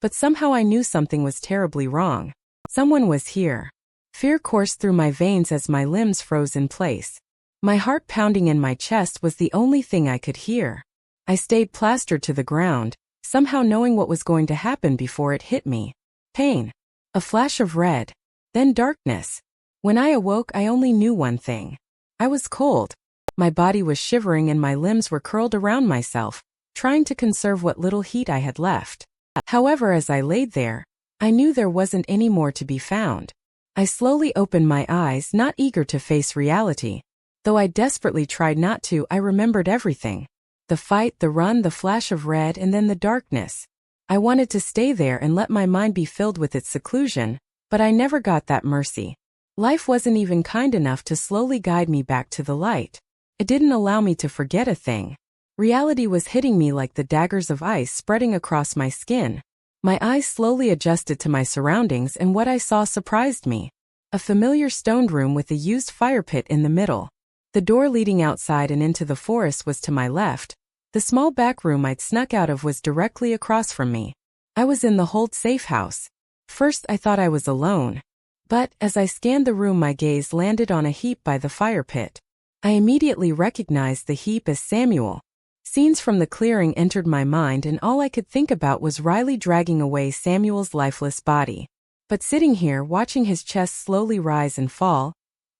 but somehow I knew something was terribly wrong. Someone was here. Fear coursed through my veins as my limbs froze in place. My heart pounding in my chest was the only thing I could hear. I stayed plastered to the ground, somehow knowing what was going to happen before it hit me. Pain. A flash of red. Then darkness. When I awoke, I only knew one thing. I was cold. My body was shivering and my limbs were curled around myself, trying to conserve what little heat I had left. However, as I laid there, I knew there wasn't any more to be found. I slowly opened my eyes, not eager to face reality. Though I desperately tried not to, I remembered everything. The fight, the run, the flash of red, and then the darkness. I wanted to stay there and let my mind be filled with its seclusion, but I never got that mercy. Life wasn't even kind enough to slowly guide me back to the light. It didn't allow me to forget a thing. Reality was hitting me like the daggers of ice spreading across my skin. My eyes slowly adjusted to my surroundings and what I saw surprised me. A familiar stoned room with a used fire pit in the middle. The door leading outside and into the forest was to my left. The small back room I'd snuck out of was directly across from me. I was in the hold safe house. First I thought I was alone. But, as I scanned the room, my gaze landed on a heap by the fire pit. I immediately recognized the heap as Samuel. Scenes from the clearing entered my mind and all I could think about was Riley dragging away Samuel's lifeless body. But sitting here, watching his chest slowly rise and fall,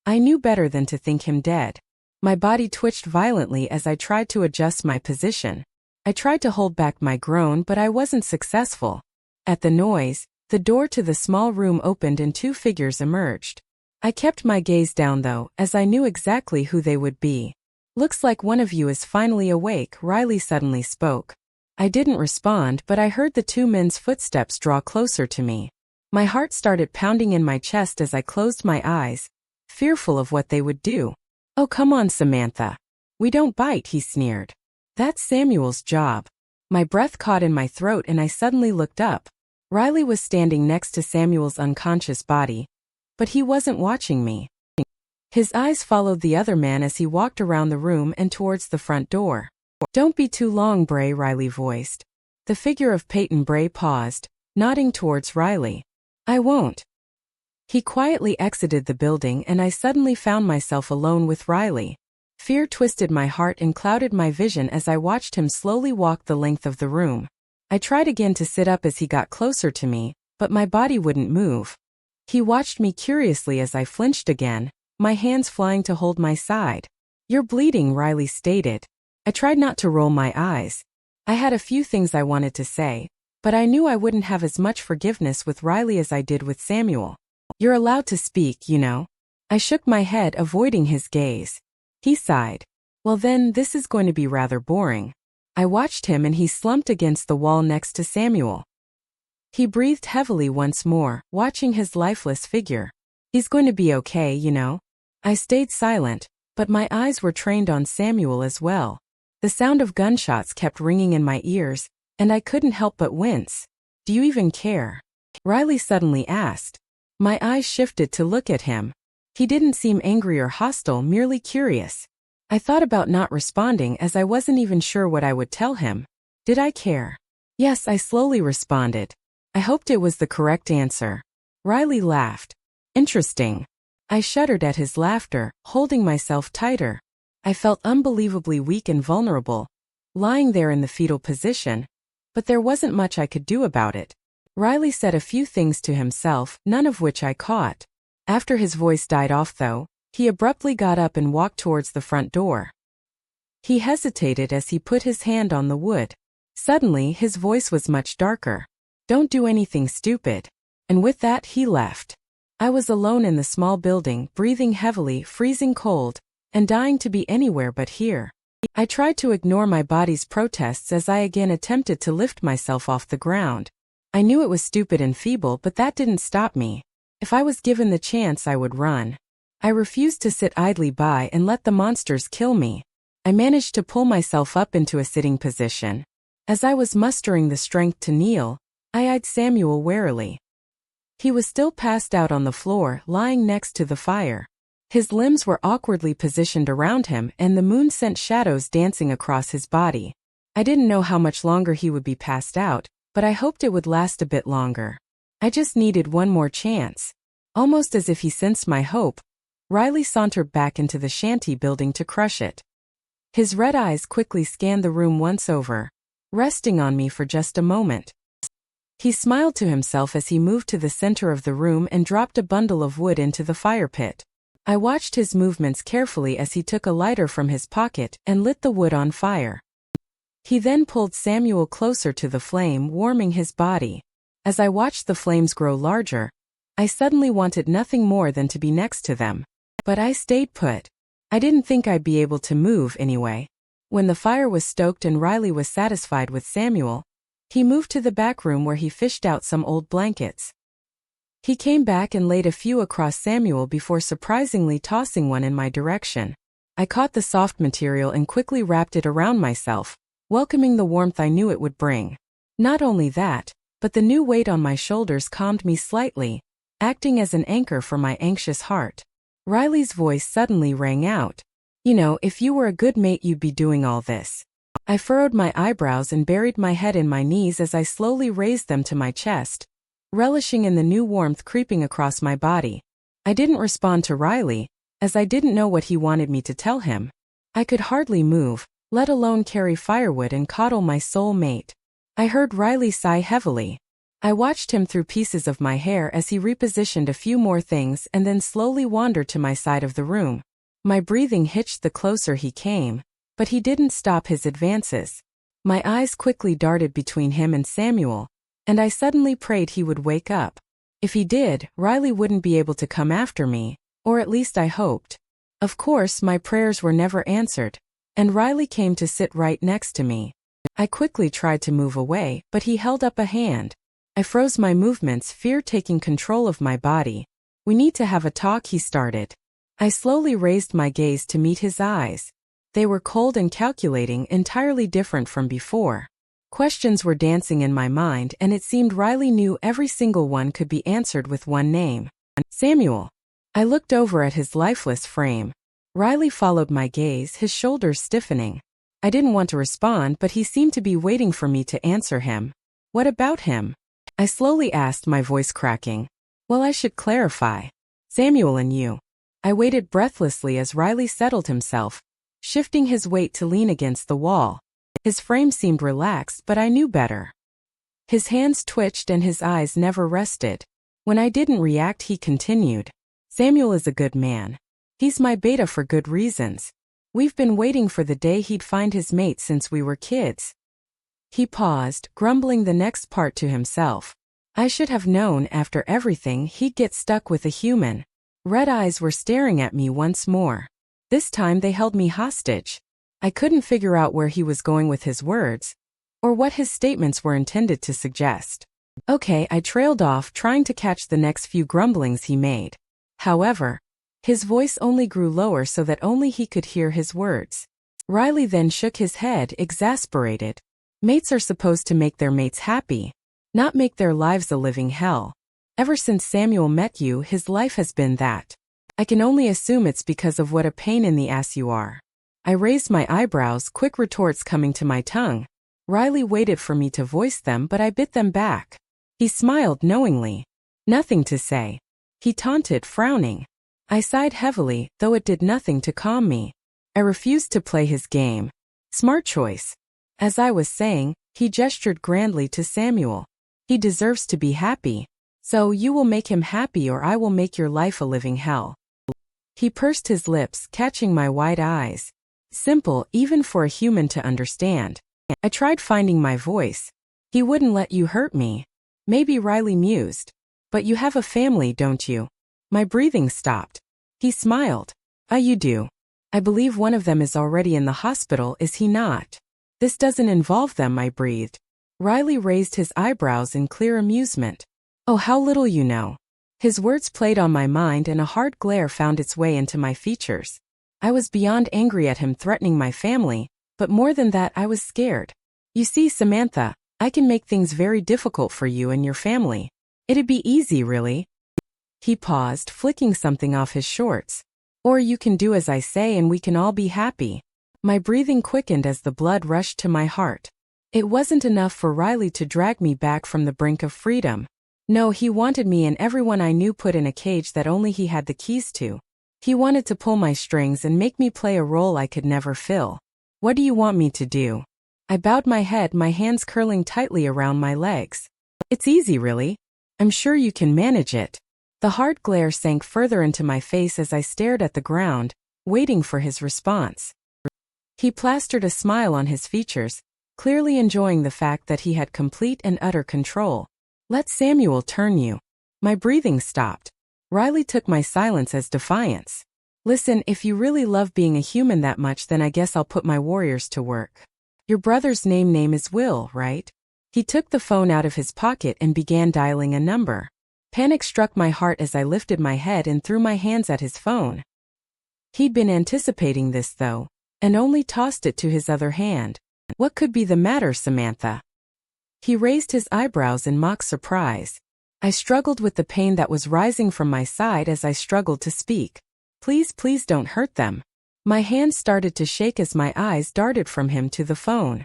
I knew better than to think him dead. My body twitched violently as I tried to adjust my position. I tried to hold back my groan, but I wasn't successful. At the noise, the door to the small room opened and two figures emerged. I kept my gaze down though, as I knew exactly who they would be. "Looks like one of you is finally awake," Riley suddenly spoke. I didn't respond, but I heard the two men's footsteps draw closer to me. My heart started pounding in my chest as I closed my eyes, fearful of what they would do. "Oh, come on, Samantha. We don't bite," he sneered. "That's Samuel's job." My breath caught in my throat and I suddenly looked up. Riley was standing next to Samuel's unconscious body, but he wasn't watching me. His eyes followed the other man as he walked around the room and towards the front door. "Don't be too long, Bray," Riley voiced. The figure of Peyton Bray paused, nodding towards Riley. "I won't." He quietly exited the building and I suddenly found myself alone with Riley. Fear twisted my heart and clouded my vision as I watched him slowly walk the length of the room. I tried again to sit up as he got closer to me, but my body wouldn't move. He watched me curiously as I flinched again, my hands flying to hold my side. "You're bleeding," Riley stated. I tried not to roll my eyes. I had a few things I wanted to say, but I knew I wouldn't have as much forgiveness with Riley as I did with Samuel. "You're allowed to speak, you know." I shook my head, avoiding his gaze. He sighed. "Well then, this is going to be rather boring." I watched him and he slumped against the wall next to Samuel. He breathed heavily once more, watching his lifeless figure. "He's going to be okay, you know." I stayed silent, but my eyes were trained on Samuel as well. The sound of gunshots kept ringing in my ears, and I couldn't help but wince. "Do you even care?" Riley suddenly asked. My eyes shifted to look at him. He didn't seem angry or hostile, merely curious. I thought about not responding as I wasn't even sure what I would tell him. Did I care? "Yes," I slowly responded. I hoped it was the correct answer. Riley laughed. "Interesting." I shuddered at his laughter, holding myself tighter. I felt unbelievably weak and vulnerable, lying there in the fetal position, but there wasn't much I could do about it. Riley said a few things to himself, none of which I caught. After his voice died off though, He abruptly got up and walked towards the front door. He hesitated as he put his hand on the wood. Suddenly, his voice was much darker. "Don't do anything stupid." And with that, he left. I was alone in the small building, breathing heavily, freezing cold, and dying to be anywhere but here. I tried to ignore my body's protests as I again attempted to lift myself off the ground. I knew it was stupid and feeble, but that didn't stop me. If I was given the chance, I would run. I refused to sit idly by and let the monsters kill me. I managed to pull myself up into a sitting position. As I was mustering the strength to kneel, I eyed Samuel warily. He was still passed out on the floor, lying next to the fire. His limbs were awkwardly positioned around him, and the moon sent shadows dancing across his body. I didn't know how much longer he would be passed out, but I hoped it would last a bit longer. I just needed one more chance. Almost as if he sensed my hope, Riley sauntered back into the shanty building to crush it. His red eyes quickly scanned the room once over, resting on me for just a moment. He smiled to himself as he moved to the center of the room and dropped a bundle of wood into the fire pit. I watched his movements carefully as he took a lighter from his pocket and lit the wood on fire. He then pulled Samuel closer to the flame, warming his body. As I watched the flames grow larger, I suddenly wanted nothing more than to be next to them. But I stayed put. I didn't think I'd be able to move anyway. When the fire was stoked and Riley was satisfied with Samuel, he moved to the back room where he fished out some old blankets. He came back and laid a few across Samuel before surprisingly tossing one in my direction. I caught the soft material and quickly wrapped it around myself, welcoming the warmth I knew it would bring. Not only that, but the new weight on my shoulders calmed me slightly, acting as an anchor for my anxious heart. Riley's voice suddenly rang out. "You know, if you were a good mate, you'd be doing all this." I furrowed my eyebrows and buried my head in my knees as I slowly raised them to my chest, relishing in the new warmth creeping across my body. I didn't respond to Riley, as I didn't know what he wanted me to tell him. I could hardly move, let alone carry firewood and coddle my soul mate. I heard Riley sigh heavily. I watched him through pieces of my hair as he repositioned a few more things and then slowly wandered to my side of the room. My breathing hitched the closer he came, but he didn't stop his advances. My eyes quickly darted between him and Samuel, and I suddenly prayed he would wake up. If he did, Riley wouldn't be able to come after me, or at least I hoped. Of course, my prayers were never answered, and Riley came to sit right next to me. I quickly tried to move away, but he held up a hand. I froze my movements, fear taking control of my body. "We need to have a talk," he started. I slowly raised my gaze to meet his eyes. They were cold and calculating, entirely different from before. Questions were dancing in my mind, and it seemed Riley knew every single one could be answered with one name. "Samuel." I looked over at his lifeless frame. Riley followed my gaze, his shoulders stiffening. I didn't want to respond, but he seemed to be waiting for me to answer him. "What about him?" I slowly asked, my voice cracking. "Well, I should clarify. Samuel and you." I waited breathlessly as Riley settled himself, shifting his weight to lean against the wall. His frame seemed relaxed, but I knew better. His hands twitched and his eyes never rested. When I didn't react, he continued. "Samuel is a good man. He's my beta for good reasons. We've been waiting for the day he'd find his mate since we were kids." He paused, grumbling the next part to himself. I should have known, after everything, he'd get stuck with a human. Red eyes were staring at me once more. This time they held me hostage. I couldn't figure out where he was going with his words, or what his statements were intended to suggest. Okay, I trailed off, trying to catch the next few grumblings he made. However, his voice only grew lower so that only he could hear his words. Riley then shook his head, exasperated. "Mates are supposed to make their mates happy, not make their lives a living hell. Ever since Samuel met you, his life has been that. I can only assume it's because of what a pain in the ass you are." I raised my eyebrows, quick retorts coming to my tongue. Riley waited for me to voice them, but I bit them back. He smiled knowingly. "Nothing to say." He taunted, frowning. I sighed heavily, though it did nothing to calm me. I refused to play his game. Smart choice. As I was saying, he gestured grandly to Samuel. "He deserves to be happy. So you will make him happy or I will make your life a living hell." He pursed his lips, catching my wide eyes. Simple, even for a human to understand. I tried finding my voice. He wouldn't let you hurt me. Maybe, Riley mused. But you have a family, don't you? My breathing stopped. He smiled. You do. I believe one of them is already in the hospital, is he not? This doesn't involve them, I breathed. Riley raised his eyebrows in clear amusement. Oh, how little you know. His words played on my mind and a hard glare found its way into my features. I was beyond angry at him threatening my family, but more than that I was scared. You see, Samantha, I can make things very difficult for you and your family. It'd be easy, really. He paused, flicking something off his shorts. Or you can do as I say and we can all be happy. My breathing quickened as the blood rushed to my heart. It wasn't enough for Riley to drag me back from the brink of freedom. No, he wanted me and everyone I knew put in a cage that only he had the keys to. He wanted to pull my strings and make me play a role I could never fill. What do you want me to do? I bowed my head, my hands curling tightly around my legs. It's easy, really. I'm sure you can manage it. The hard glare sank further into my face as I stared at the ground, waiting for his response. He plastered a smile on his features, clearly enjoying the fact that he had complete and utter control. Let Samuel turn you. My breathing stopped. Riley took my silence as defiance. Listen, if you really love being a human that much, then I guess I'll put my warriors to work. Your brother's name is Will, right? He took the phone out of his pocket and began dialing a number. Panic struck my heart as I lifted my head and threw my hands at his phone. He'd been anticipating this, though, and only tossed it to his other hand. What could be the matter, Samantha? He raised his eyebrows in mock surprise. I struggled with the pain that was rising from my side as I struggled to speak. Please, please don't hurt them. My hands started to shake as my eyes darted from him to the phone.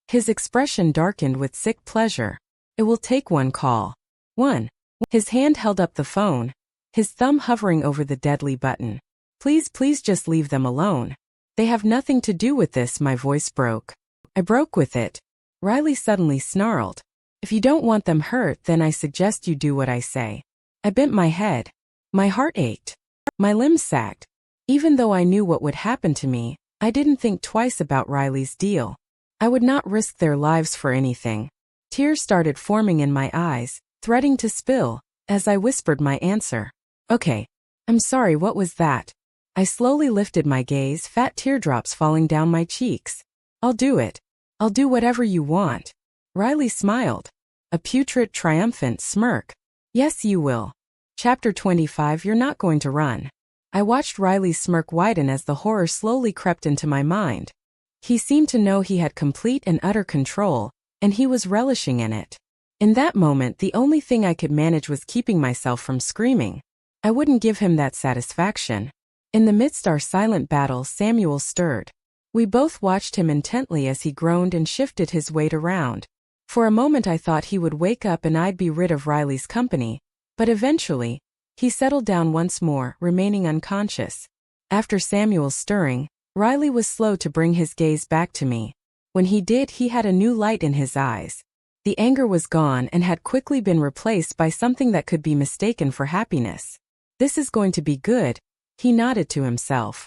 His expression darkened with sick pleasure. It will take one call. One. His hand held up the phone, his thumb hovering over the deadly button. Please, please just leave them alone. They have nothing to do with this, my voice broke. I broke with it. Riley suddenly snarled. If you don't want them hurt, then I suggest you do what I say. I bent my head. My heart ached. My limbs sagged. Even though I knew what would happen to me, I didn't think twice about Riley's deal. I would not risk their lives for anything. Tears started forming in my eyes, threatening to spill, as I whispered my answer. Okay. I'm sorry, what was that? I slowly lifted my gaze, fat teardrops falling down my cheeks. I'll do it. I'll do whatever you want. Riley smiled. A putrid, triumphant smirk. Yes, you will. Chapter 25. You're not going to run. I watched Riley's smirk widen as the horror slowly crept into my mind. He seemed to know he had complete and utter control, and he was relishing in it. In that moment, the only thing I could manage was keeping myself from screaming. I wouldn't give him that satisfaction. In the midst of our silent battle, Samuel stirred. We both watched him intently as he groaned and shifted his weight around. For a moment I thought he would wake up and I'd be rid of Riley's company, but eventually, he settled down once more, remaining unconscious. After Samuel's stirring, Riley was slow to bring his gaze back to me. When he did, he had a new light in his eyes. The anger was gone and had quickly been replaced by something that could be mistaken for happiness. This is going to be good, he nodded to himself.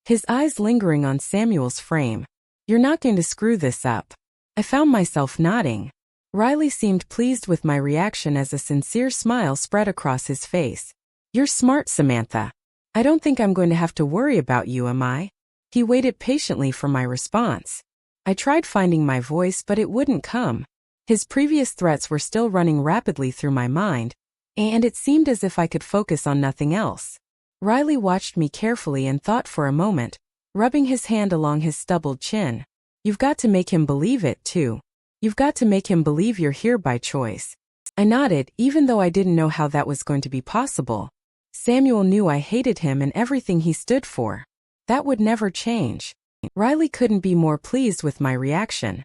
His eyes lingering on Samuel's frame. You're not going to screw this up. I found myself nodding. Riley seemed pleased with my reaction as a sincere smile spread across his face. You're smart, Samantha. I don't think I'm going to have to worry about you, am I? He waited patiently for my response. I tried finding my voice, but it wouldn't come. His previous threats were still running rapidly through my mind, and it seemed as if I could focus on nothing else. Riley watched me carefully and thought for a moment, rubbing his hand along his stubbled chin. You've got to make him believe it, too. You've got to make him believe you're here by choice. I nodded, even though I didn't know how that was going to be possible. Samuel knew I hated him and everything he stood for. That would never change. Riley couldn't be more pleased with my reaction.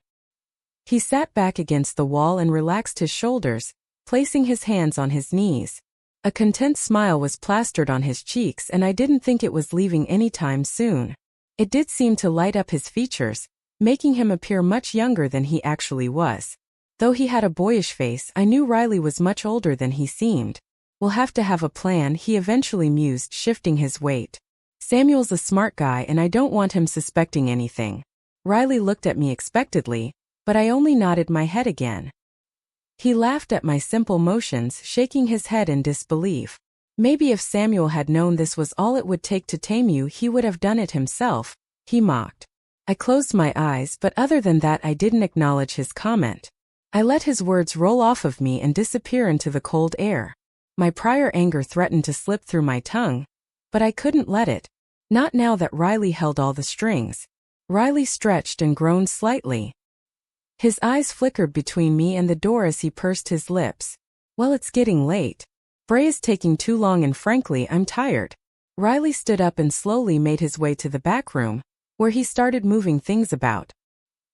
He sat back against the wall and relaxed his shoulders, placing his hands on his knees. A content smile was plastered on his cheeks and I didn't think it was leaving any time soon. It did seem to light up his features, making him appear much younger than he actually was. Though he had a boyish face, I knew Riley was much older than he seemed. We'll have to have a plan, he eventually mused, shifting his weight. Samuel's a smart guy and I don't want him suspecting anything. Riley looked at me expectantly, but I only nodded my head again. He laughed at my simple motions, shaking his head in disbelief. Maybe if Samuel had known this was all it would take to tame you, he would have done it himself, he mocked. I closed my eyes, but other than that I didn't acknowledge his comment. I let his words roll off of me and disappear into the cold air. My prior anger threatened to slip through my tongue, but I couldn't let it. Not now that Riley held all the strings. Riley stretched and groaned slightly. His eyes flickered between me and the door as he pursed his lips. Well, it's getting late. Bray is taking too long and frankly, I'm tired. Riley stood up and slowly made his way to the back room, where he started moving things about.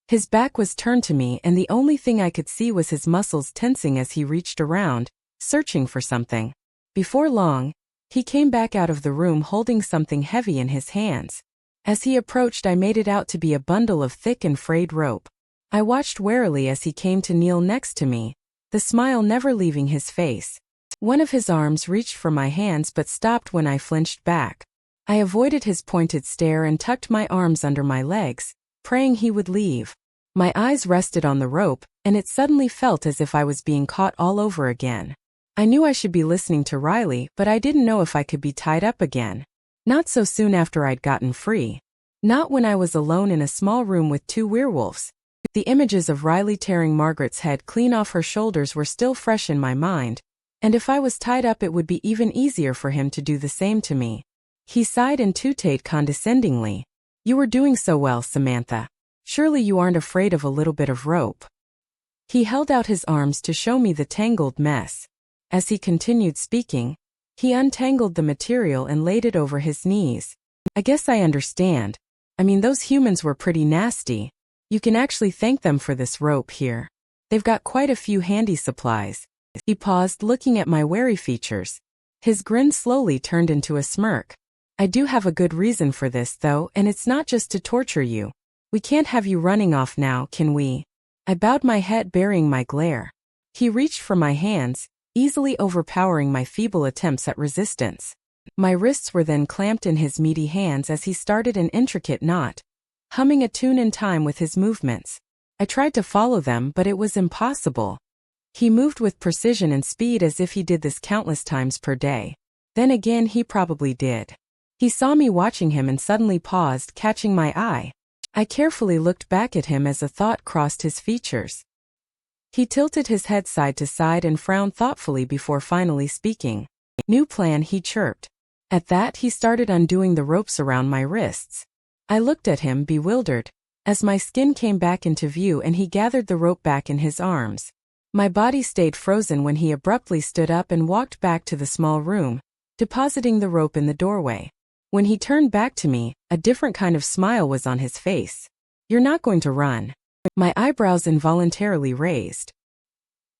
His back was turned to me and the only thing I could see was his muscles tensing as he reached around, searching for something. Before long, he came back out of the room holding something heavy in his hands. As he approached, I made it out to be a bundle of thick and frayed rope. I watched warily as he came to kneel next to me, the smile never leaving his face. One of his arms reached for my hands but stopped when I flinched back. I avoided his pointed stare and tucked my arms under my legs, praying he would leave. My eyes rested on the rope, and it suddenly felt as if I was being caught all over again. I knew I should be listening to Riley, but I didn't know if I could be tied up again. Not so soon after I'd gotten free. Not when I was alone in a small room with two werewolves. The images of Riley tearing Margaret's head clean off her shoulders were still fresh in my mind, and if I was tied up it would be even easier for him to do the same to me. He sighed and tooted condescendingly. You were doing so well, Samantha. Surely you aren't afraid of a little bit of rope. He held out his arms to show me the tangled mess. As he continued speaking, he untangled the material and laid it over his knees. I guess I understand. I mean, those humans were pretty nasty. You can actually thank them for this rope here. They've got quite a few handy supplies. He paused, looking at my wary features. His grin slowly turned into a smirk. I do have a good reason for this, though, and it's not just to torture you. We can't have you running off now, can we? I bowed my head, burying my glare. He reached for my hands, easily overpowering my feeble attempts at resistance. My wrists were then clamped in his meaty hands as he started an intricate knot, humming a tune in time with his movements. I tried to follow them, but it was impossible. He moved with precision and speed as if he did this countless times per day. Then again, he probably did. He saw me watching him and suddenly paused, catching my eye. I carefully looked back at him as a thought crossed his features. He tilted his head side to side and frowned thoughtfully before finally speaking. New plan, he chirped. At that, he started undoing the ropes around my wrists. I looked at him, bewildered, as my skin came back into view and he gathered the rope back in his arms. My body stayed frozen when he abruptly stood up and walked back to the small room, depositing the rope in the doorway. When he turned back to me, a different kind of smile was on his face. You're not going to run. My eyebrows involuntarily raised.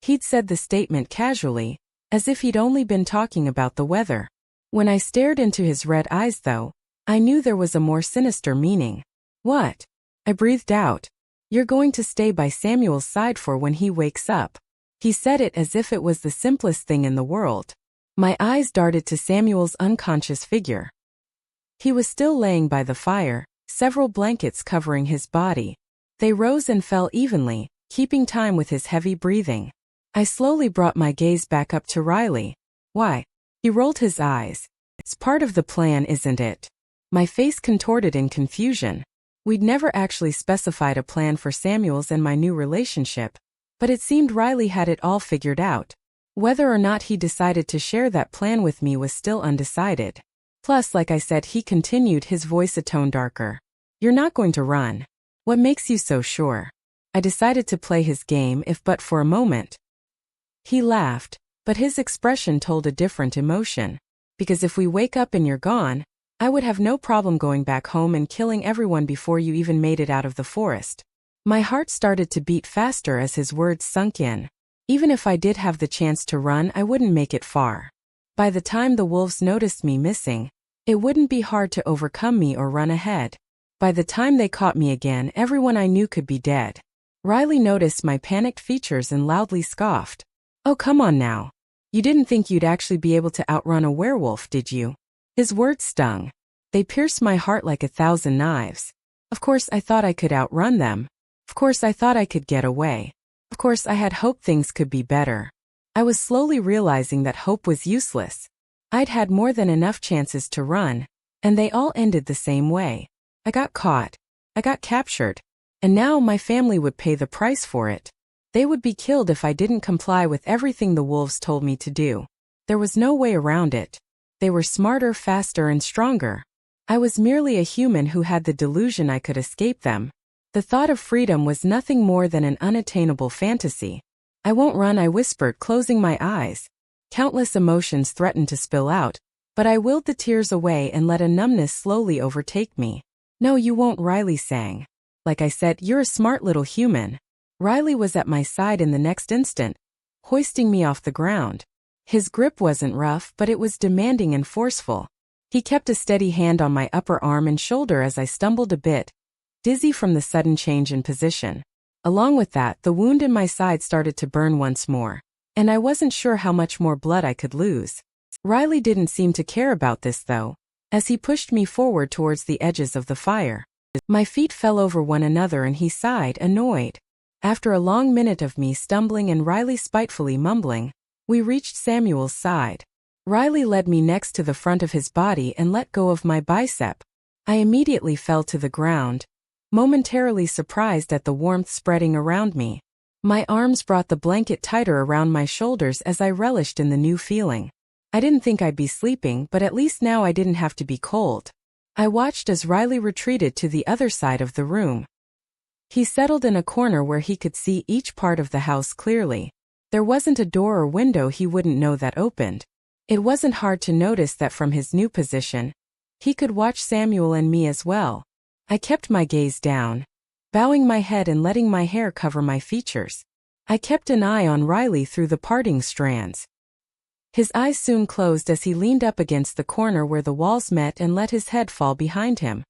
He'd said the statement casually, as if he'd only been talking about the weather. When I stared into his red eyes, though, I knew there was a more sinister meaning. What? I breathed out. You're going to stay by Samuel's side for when he wakes up. He said it as if it was the simplest thing in the world. My eyes darted to Samuel's unconscious figure. He was still laying by the fire, several blankets covering his body. They rose and fell evenly, keeping time with his heavy breathing. I slowly brought my gaze back up to Riley. Why? He rolled his eyes. It's part of the plan, isn't it? My face contorted in confusion. We'd never actually specified a plan for Samuel's and my new relationship, but it seemed Riley had it all figured out. Whether or not he decided to share that plan with me was still undecided. Plus, like I said, he continued, his voice a tone darker. You're not going to run. What makes you so sure? I decided to play his game, if but for a moment. He laughed, but his expression told a different emotion. Because if we wake up and you're gone, I would have no problem going back home and killing everyone before you even made it out of the forest. My heart started to beat faster as his words sunk in. Even if I did have the chance to run, I wouldn't make it far. By the time the wolves noticed me missing, it wouldn't be hard to overcome me or run ahead. By the time they caught me again, everyone I knew could be dead. Riley noticed my panicked features and loudly scoffed. Oh, come on now. You didn't think you'd actually be able to outrun a werewolf, did you? His words stung. They pierced my heart like 1,000 knives. Of course I thought I could outrun them. Of course I thought I could get away. Of course I had hope things could be better. I was slowly realizing that hope was useless. I'd had more than enough chances to run, and they all ended the same way. I got caught. I got captured. And now my family would pay the price for it. They would be killed if I didn't comply with everything the wolves told me to do. There was no way around it. They were smarter, faster, and stronger. I was merely a human who had the delusion I could escape them. The thought of freedom was nothing more than an unattainable fantasy. I won't run, I whispered, closing my eyes. Countless emotions threatened to spill out, but I willed the tears away and let a numbness slowly overtake me. No, you won't, Riley sang. Like I said, you're a smart little human. Riley was at my side in the next instant, hoisting me off the ground. His grip wasn't rough, but it was demanding and forceful. He kept a steady hand on my upper arm and shoulder as I stumbled a bit, dizzy from the sudden change in position. Along with that, the wound in my side started to burn once more, and I wasn't sure how much more blood I could lose. Riley didn't seem to care about this though, as he pushed me forward towards the edges of the fire. My feet fell over one another and he sighed, annoyed. After a long minute of me stumbling and Riley spitefully mumbling, we reached Samuel's side. Riley led me next to the front of his body and let go of my bicep. I immediately fell to the ground, momentarily surprised at the warmth spreading around me. My arms brought the blanket tighter around my shoulders as I relished in the new feeling. I didn't think I'd be sleeping, but at least now I didn't have to be cold. I watched as Riley retreated to the other side of the room. He settled in a corner where he could see each part of the house clearly. There wasn't a door or window he wouldn't know that opened. It wasn't hard to notice that from his new position, he could watch Samuel and me as well. I kept my gaze down, bowing my head and letting my hair cover my features. I kept an eye on Riley through the parting strands. His eyes soon closed as he leaned up against the corner where the walls met and let his head fall behind him.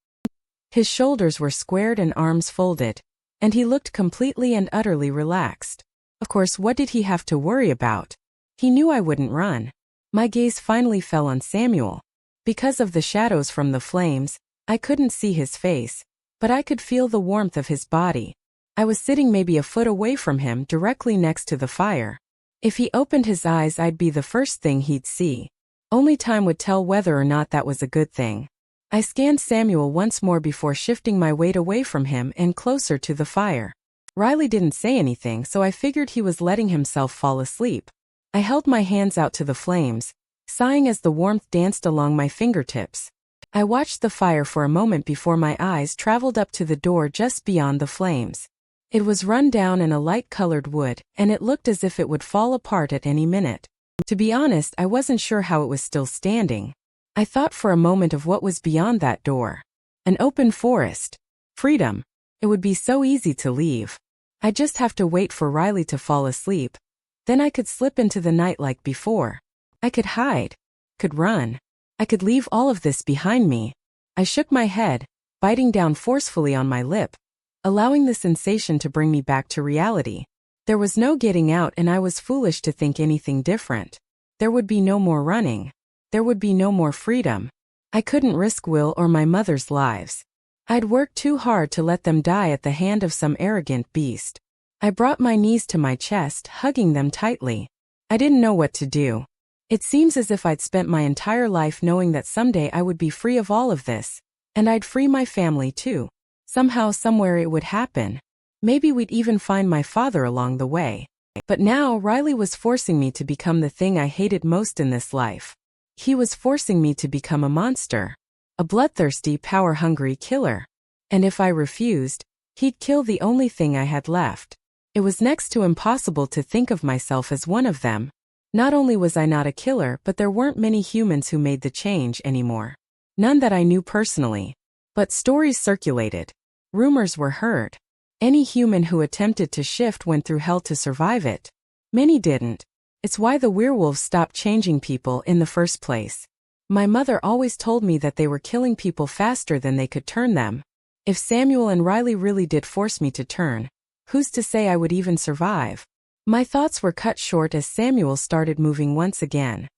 His shoulders were squared and arms folded, and he looked completely and utterly relaxed. Of course, what did he have to worry about? He knew I wouldn't run. My gaze finally fell on Samuel. Because of the shadows from the flames, I couldn't see his face, but I could feel the warmth of his body. I was sitting maybe a foot away from him, directly next to the fire. If he opened his eyes, I'd be the first thing he'd see. Only time would tell whether or not that was a good thing. I scanned Samuel once more before shifting my weight away from him and closer to the fire. Riley didn't say anything, so I figured he was letting himself fall asleep. I held my hands out to the flames, sighing as the warmth danced along my fingertips. I watched the fire for a moment before my eyes traveled up to the door just beyond the flames. It was run down and a light-colored wood, and it looked as if it would fall apart at any minute. To be honest, I wasn't sure how it was still standing. I thought for a moment of what was beyond that door. An open forest. Freedom. It would be so easy to leave. I'd just have to wait for Riley to fall asleep. Then I could slip into the night like before. I could hide. Could run. I could leave all of this behind me. I shook my head, biting down forcefully on my lip, allowing the sensation to bring me back to reality. There was no getting out, and I was foolish to think anything different. There would be no more running. There would be no more freedom. I couldn't risk Will or my mother's lives. I'd worked too hard to let them die at the hand of some arrogant beast. I brought my knees to my chest, hugging them tightly. I didn't know what to do. It seems as if I'd spent my entire life knowing that someday I would be free of all of this, and I'd free my family too. Somehow, somewhere it would happen. Maybe we'd even find my father along the way. But now Riley was forcing me to become the thing I hated most in this life. He was forcing me to become a monster. A bloodthirsty, power-hungry killer. And if I refused, he'd kill the only thing I had left. It was next to impossible to think of myself as one of them. Not only was I not a killer, but there weren't many humans who made the change anymore. None that I knew personally. But stories circulated. Rumors were heard. Any human who attempted to shift went through hell to survive it. Many didn't. It's why the werewolves stopped changing people in the first place. My mother always told me that they were killing people faster than they could turn them. If Samuel and Riley really did force me to turn, who's to say I would even survive? My thoughts were cut short as Samuel started moving once again.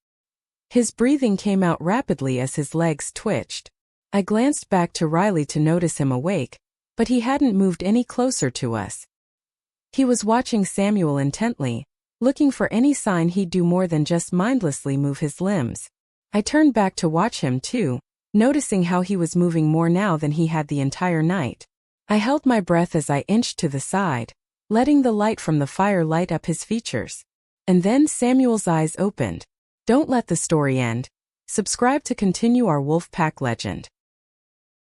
His breathing came out rapidly as his legs twitched. I glanced back to Riley to notice him awake, but he hadn't moved any closer to us. He was watching Samuel intently, looking for any sign he'd do more than just mindlessly move his limbs. I turned back to watch him too, noticing how he was moving more now than he had the entire night. I held my breath as I inched to the side, letting the light from the fire light up his features. And then Samuel's eyes opened. Don't let the story end. Subscribe to continue our Wolfpack legend.